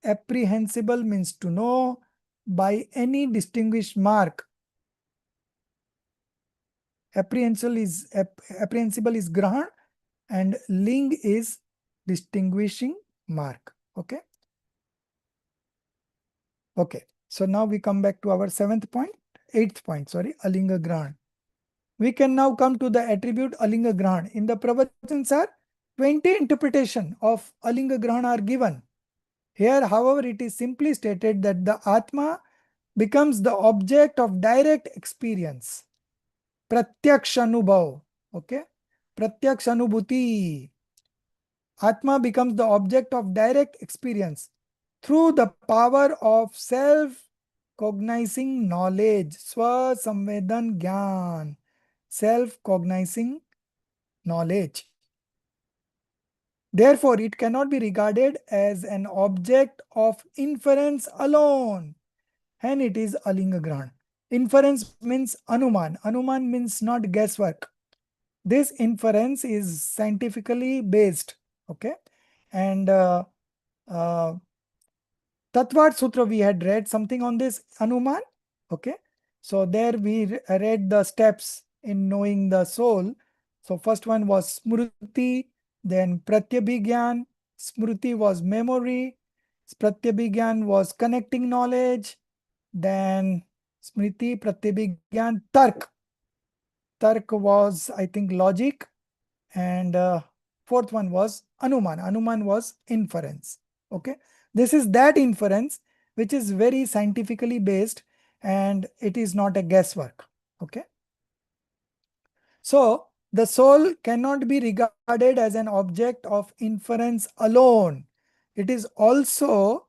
apprehensible means to know, by any distinguished mark. Apprehensible is grahan and ling is distinguishing mark. Okay. Okay. So now we come back to our eighth point, sorry, alinga grahan. We can now come to the attribute alinga grahan. In the pravachans are 20 interpretation of alinga grahan are given. Here, however, it is simply stated that the Atma becomes the object of direct experience. Pratyaksh anubhav. Okay. Pratyaksh anubhuti. Atma becomes the object of direct experience through the power of self-cognizing knowledge. Swa-samvedan gyan. Self-cognizing knowledge. Therefore, it cannot be regarded as an object of inference alone. And it is alinga grahan. Inference means anuman. Anuman means not guesswork. This inference is scientifically based. Okay. And Tattvad Sutra, we had read something on this anuman. Okay. So there we read the steps in knowing the soul. So first one was smruti, then pratyabhigyan. Smruti was memory. Pratyabhigyan was connecting knowledge. Then smriti, pratyabhigyan, tark. Tark was, I think, logic. And fourth one was anuman. Anuman was inference. Okay. This is that inference which is very scientifically based and it is not a guesswork. Okay. So the soul cannot be regarded as an object of inference alone. It is also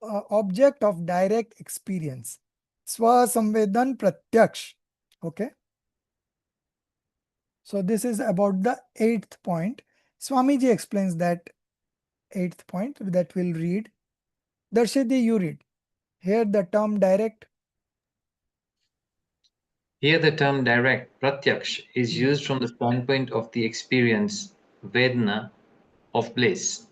object of direct experience. Swa-samvedan pratyaksh. Okay. So this is about the eighth point. Swamiji explains that eighth point that we'll read. Darshidi, you read. Here the term direct. Here the term direct, pratyaksh, is used from the standpoint of the experience, vedana, of bliss.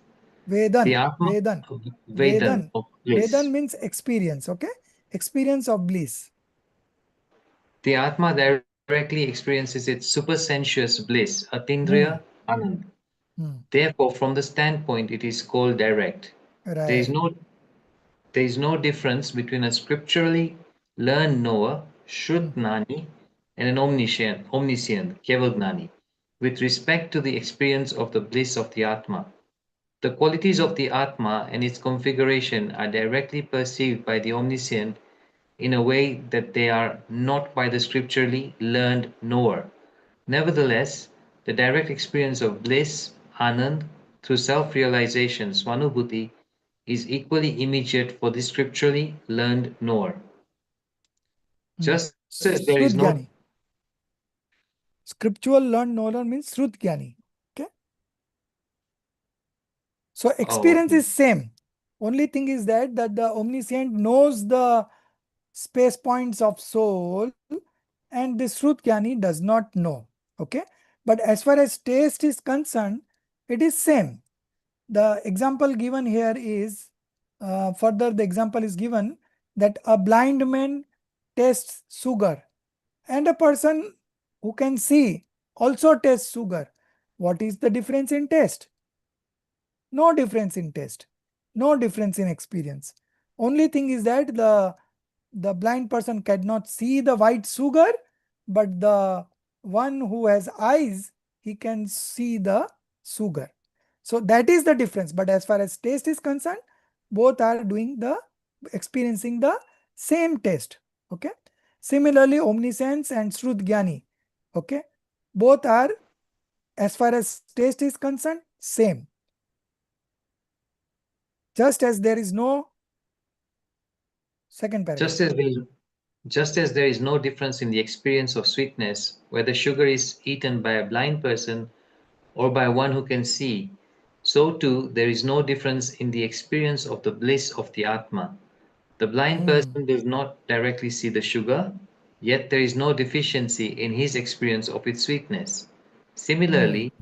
The Vedan. Atma, Vedan. Vedan of bliss. Vedan means experience. Okay. Experience of bliss. The Atma directly experiences its supersensuous bliss, Atindriya Anand. Therefore, from the standpoint, it is called direct. There is Right. no difference between a scripturally learned knower, Shrutnani, and an omniscient, Kevalgnani, with respect to the experience of the bliss of the Atma. The qualities of the Atma and its configuration are directly perceived by the omniscient in a way that they are not by the scripturally learned knower. Nevertheless, the direct experience of bliss, Anand, through self-realization, Swanubhuti, is equally immediate for the scripturally learned knower. Just as there is no Srutgyani. Scriptural learned knower means Srutgyani. Okay. So experience is same. Only thing is that the omniscient knows the space points of soul and the Srutgyani does not know. Okay. But as far as taste is concerned, it is same. The example given here is, further the example is given that a blind man tastes sugar and a person who can see also tastes sugar. What is the difference in taste? No difference in taste. No difference in experience. Only thing is that the blind person cannot see the white sugar, but the one who has eyes, he can see the sugar. So that is the difference. But as far as taste is concerned, both are experiencing the same taste. Okay. Similarly, omniscience and Shrudgyani. Okay. Both are, as far as taste is concerned, same. Just as there is no second paragraph. Just as there is no difference in the experience of sweetness, whether sugar is eaten by a blind person or by one who can see, so too there is no difference in the experience of the bliss of the Atma. The blind person does not directly see the sugar, yet there is no deficiency in his experience of its sweetness. Similarly,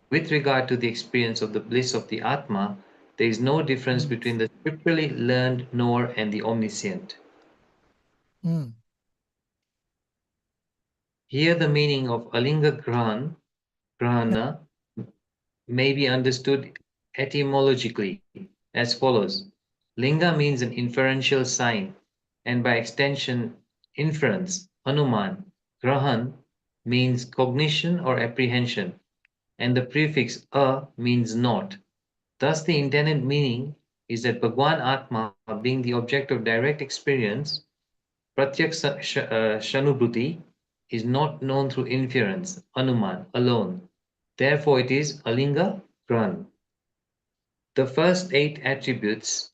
with regard to the experience of the bliss of the Atma, there is no difference between the scripturally learned knower and the omniscient. Mm. Here the meaning of Alinga Grahana may be understood etymologically as follows. Linga means an inferential sign, and by extension, inference, Hanuman. Grahan means cognition or apprehension, and the prefix a means not. Thus, the intended meaning is that Bhagwan Atma, being the object of direct experience, Pratyak Shanubhuti, is not known through inference, Anuman, alone. Therefore, it is Alinga Gran. The first 8 attributes,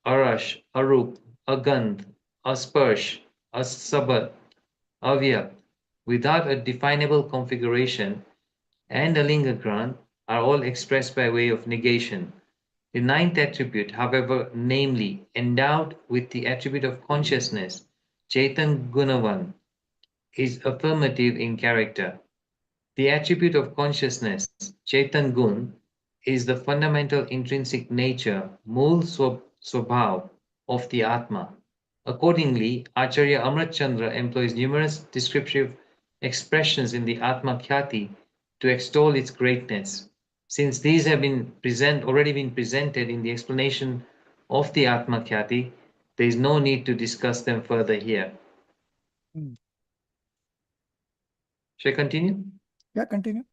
Arash, Arup, Agandh, Asparsh, Asabat, Avyak, without a definable configuration, and Alinga Gran, are all expressed by way of negation. The ninth attribute, however, namely, endowed with the attribute of consciousness, Chaitan Gunavan, is affirmative in character. The attribute of consciousness, Chaitan Gun, is the fundamental intrinsic nature, Mool Swabhav, of the Atma. Accordingly, Acharya Amrit Chandra employs numerous descriptive expressions in the Atma Khyati to extol its greatness. Since these have already been presented in the explanation of the Atma Khyati, there is no need to discuss them further here. Mm. Shall I continue? Yeah, continue.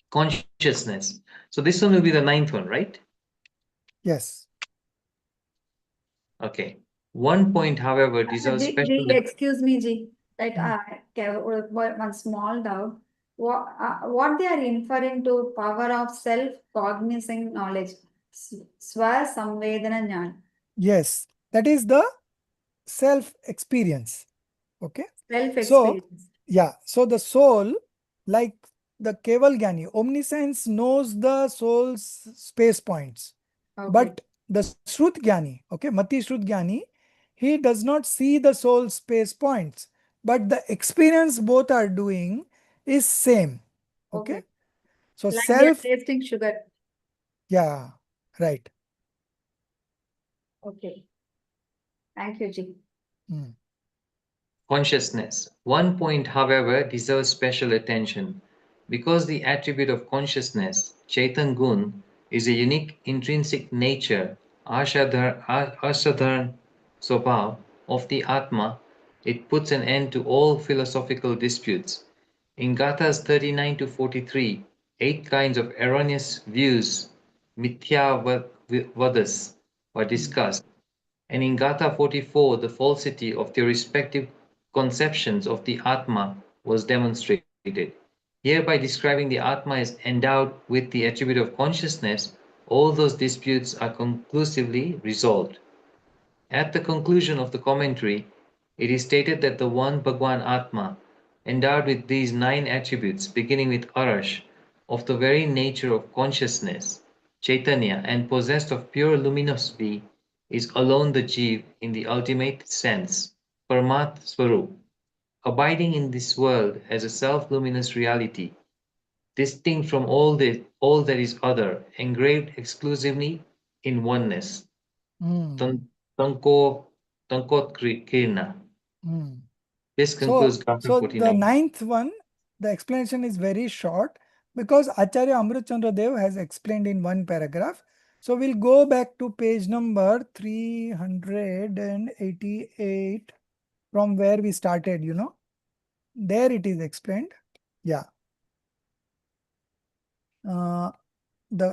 Consciousness. So this one will be the ninth one, right? Yes. Okay. One point, however, deserves special. Excuse me, Ji. Like, Mm. one small doubt. What they are inferring to power of self-cognizing knowledge, Swa Samvedana Jnana, Yes, that is the self experience. Okay. So, self-experience. yeah, so the soul, like the Keval Gyani, omniscience knows the soul's space points. Okay. But the Shrut Gyani, okay, Mati Shrut Gyani, he does not see the soul's space points. But the experience both are doing is same. Okay. So Like they are self, tasting sugar. yeah, right. Okay. Thank you, Ji. Mm. Consciousness. One point, however, deserves special attention. Because the attribute of consciousness, Chaitan Gun, is a unique intrinsic nature, Asadharan Swabhav, of the Atma, it puts an end to all philosophical disputes. In Gathas 39 to 43, 8 kinds of erroneous views, Mithya Vadas, were discussed. And in Gatha 44, the falsity of their respective conceptions of the Atma was demonstrated. Here, by describing the Atma as endowed with the attribute of consciousness, all those disputes are conclusively resolved. At the conclusion of the commentary, it is stated that the one Bhagwan Atma, endowed with these 9 attributes, beginning with Arash, of the very nature of consciousness, Chaitanya, and possessed of pure luminosity, is alone the Jeev in the ultimate sense, Paramat Swarup, abiding in this world as a self-luminous reality, distinct from all that is other, engraved exclusively in oneness. Mm. Tanko Kirna. Mm. This So, concludes chapter so the 49. ninth one, the explanation is very short because Acharya Amrit Chandra Dev has explained in one paragraph. So we'll go back to page number 388 from where we started, There it is explained. Yeah. The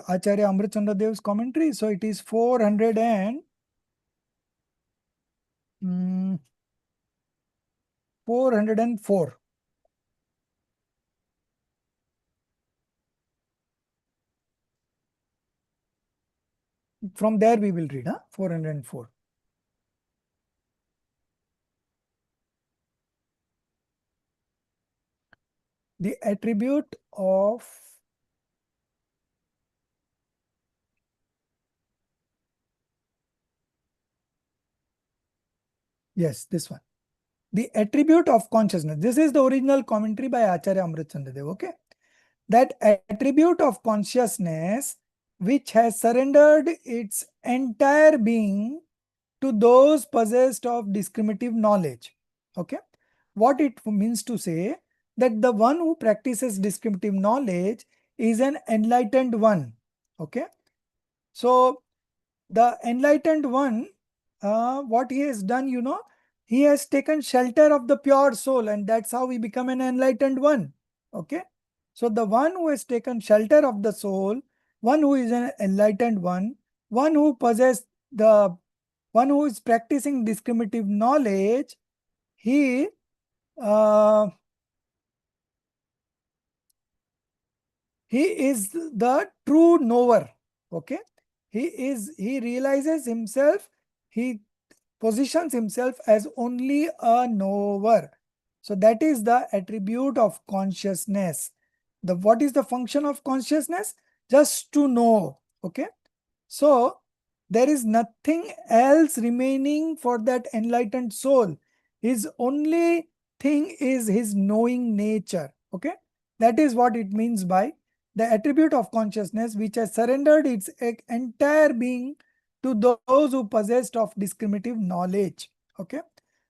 Acharya Amritchandra Dev's commentary. So it is 400 and 404. From there we will read, 404. The attribute of yes, this one. The attribute of consciousness. This is the original commentary by Acharya Amritchandra Dev. Okay. That attribute of consciousness which has surrendered its entire being to those possessed of discriminative knowledge. Okay. What it means to say that the one who practices discriminative knowledge is an enlightened one. Okay. So the enlightened one, what he has done, he has taken shelter of the pure soul, and that's how he become an enlightened one. Okay. So the one who has taken shelter of the soul, one who is an enlightened one who possesses the one who is practicing discriminative knowledge, he uh, he is the true knower. Okay. He realizes himself, he positions himself as only a knower. So that is the attribute of consciousness. What is the function of consciousness? Just to know. Okay. So there is nothing else remaining for that enlightened soul. His only thing is his knowing nature. Okay. That is what it means by the attribute of consciousness which has surrendered its entire being to those who possessed of discriminative knowledge. Okay.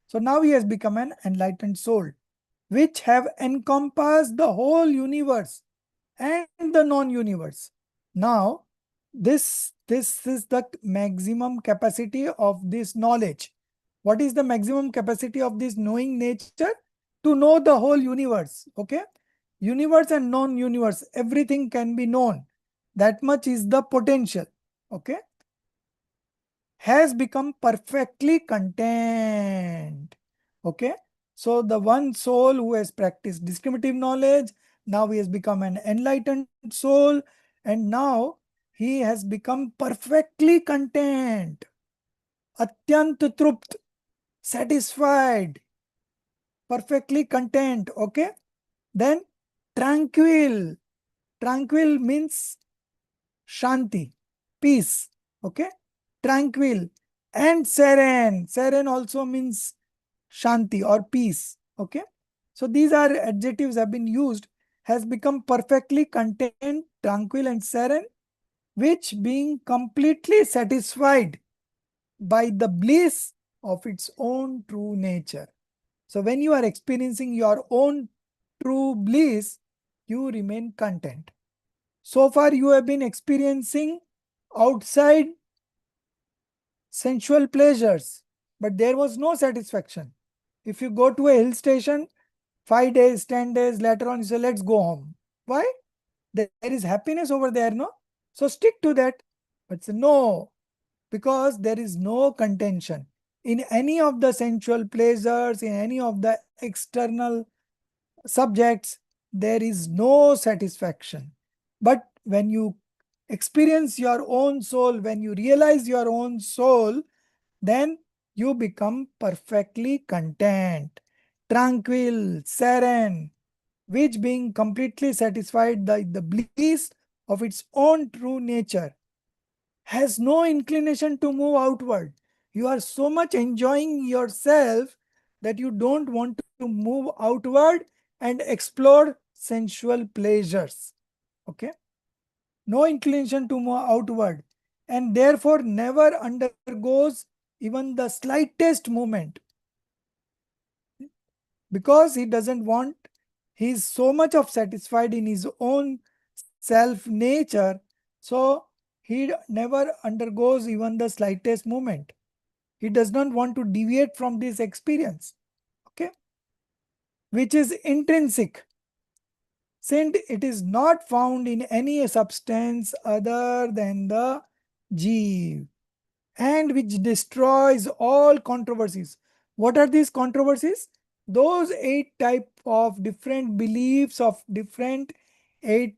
So now he has become an enlightened soul, which have encompassed the whole universe and the non-universe. Now, this is the maximum capacity of this knowledge. What is the maximum capacity of this knowing nature? To know the whole universe. Okay. Universe and non-universe, everything can be known. That much is the potential. Okay. Has become perfectly content. Okay. So the one soul who has practiced discriminative knowledge, now he has become an enlightened soul, and now he has become perfectly content. Atyant trupt, satisfied, perfectly content. Okay. Then tranquil. Tranquil means shanti, peace. Okay. Tranquil. And serene. Serene also means shanti or peace. Okay. So these are adjectives have been used, has become perfectly content, tranquil and serene, which being completely satisfied by the bliss of its own true nature. So when you are experiencing your own true bliss, you remain content. So far you have been experiencing outside sensual pleasures, but there was no satisfaction. If you go to a hill station, 5 days, 10 days later on, you say, let's go home. Why? There is happiness over there, no? So stick to that. But say, no, because there is no contention. In any of the sensual pleasures, in any of the external subjects, there is no satisfaction. But when you experience your own soul, when you realize your own soul, then you become perfectly content, tranquil, serene, which being completely satisfied by the bliss of its own true nature, has no inclination to move outward. You are so much enjoying yourself that you don't want to move outward and explore sensual pleasures. Okay? No inclination to move outward, and therefore never undergoes even the slightest movement, because he doesn't want, he is so much of satisfied in his own self nature, so he never undergoes even the slightest movement. He does not want to deviate from this experience. Okay. which is intrinsic, since it is not found in any substance other than the Jeev, and which destroys all controversies. What are these controversies? Those 8 type of different beliefs of different 8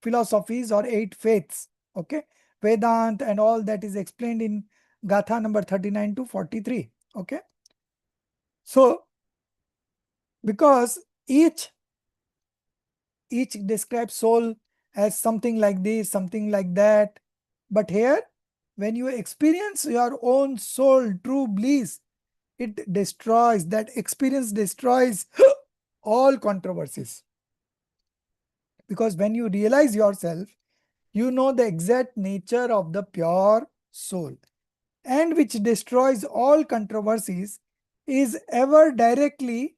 philosophies or 8 faiths. Okay, Vedant and all that is explained in Gatha number 39 to 43. Okay, so because each describes soul as something like this, something like that, but here when you experience your own soul true bliss, it destroys, that experience destroys all controversies, because when you realize yourself, you know the exact nature of the pure soul, and which destroys all controversies is ever directly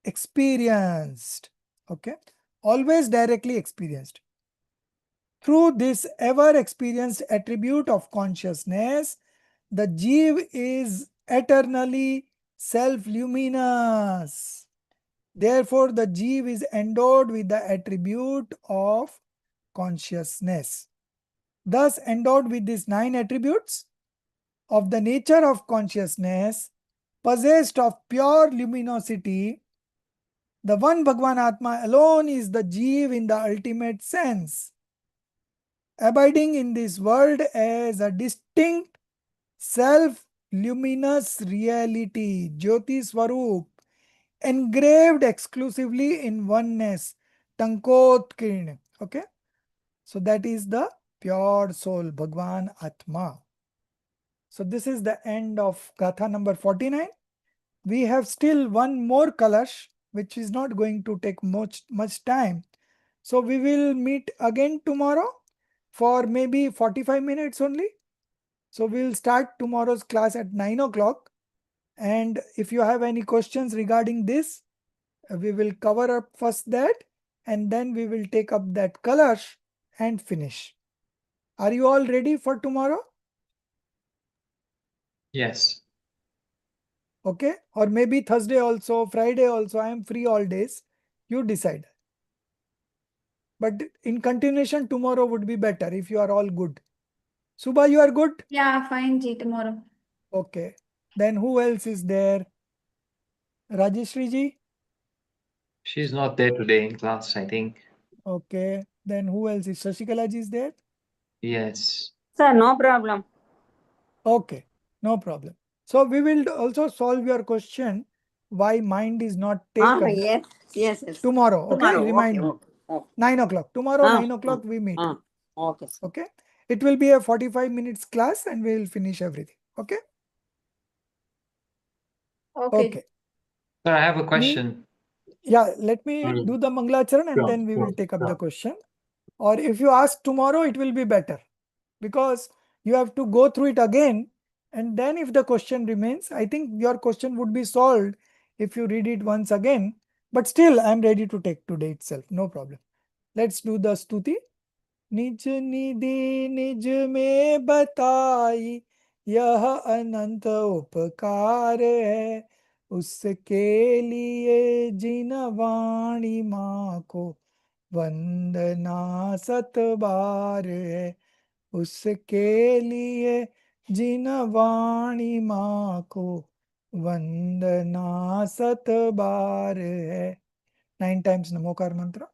experienced. Okay, always directly experienced through this ever experienced attribute of consciousness. The Jeev is eternally self-luminous. Therefore, the Jeev is endowed with the attribute of consciousness. Thus, endowed with these 9 attributes of the nature of consciousness, possessed of pure luminosity, the one Bhagwan Atma alone is the Jeev in the ultimate sense, abiding in this world as a distinct self-luminous reality, Jyoti Swarup, engraved exclusively in oneness, Tankotkin. Okay, so that is the pure soul, Bhagwan Atma. So this is the end of Gatha number 49. We have still one more Kalash, which is not going to take much time. So we will meet again tomorrow for maybe 45 minutes only. So we will start tomorrow's class at 9 o'clock. And if you have any questions regarding this, we will cover up first that, and then we will take up that Kalash and finish. Are you all ready for tomorrow? Yes. Okay, or maybe Thursday also, Friday also. I am free all days. You decide. But in continuation, tomorrow would be better if you are all good. Subha, you are good? Yeah, fine, Ji, tomorrow. Okay. Then who else is there? Rajeshri ji? She's not there today in class, I think. Okay. Then who else is? Shashikala ji is there? Yes. Sir, no problem. Okay. No problem. So we will also solve your question why mind is not taken Yes. tomorrow. Okay. Tomorrow, Remind me. okay. 9 o'clock. Tomorrow, 9 o'clock, we meet. Okay, sir. Okay. It will be a 45 minutes class and we will finish everything. Okay. Okay. Sir, I have a Me, question. yeah, let me do the Mangalacharan and then we will take up the question. Or if you ask tomorrow, it will be better, because you have to go through it again. And then if the question remains, I think your question would be solved if you read it once again. But still, I am ready to take today itself. No problem. Let's do the Stuti. निज निधि निज में बताई यह अनंत उपकार है, उसके लिए जिन वाणी माँ को वंदना सत बार है, उसके लिए जिन वाणी माँ को वंदना सत बार है. 9 times नमोकार मंत्र.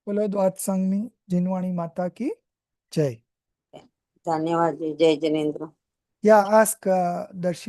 बोलो द्वात संगमी जिनवाणी माता की जय. धन्यवाद जी. जय जिनेन्द्र. Yeah, ask Darshi.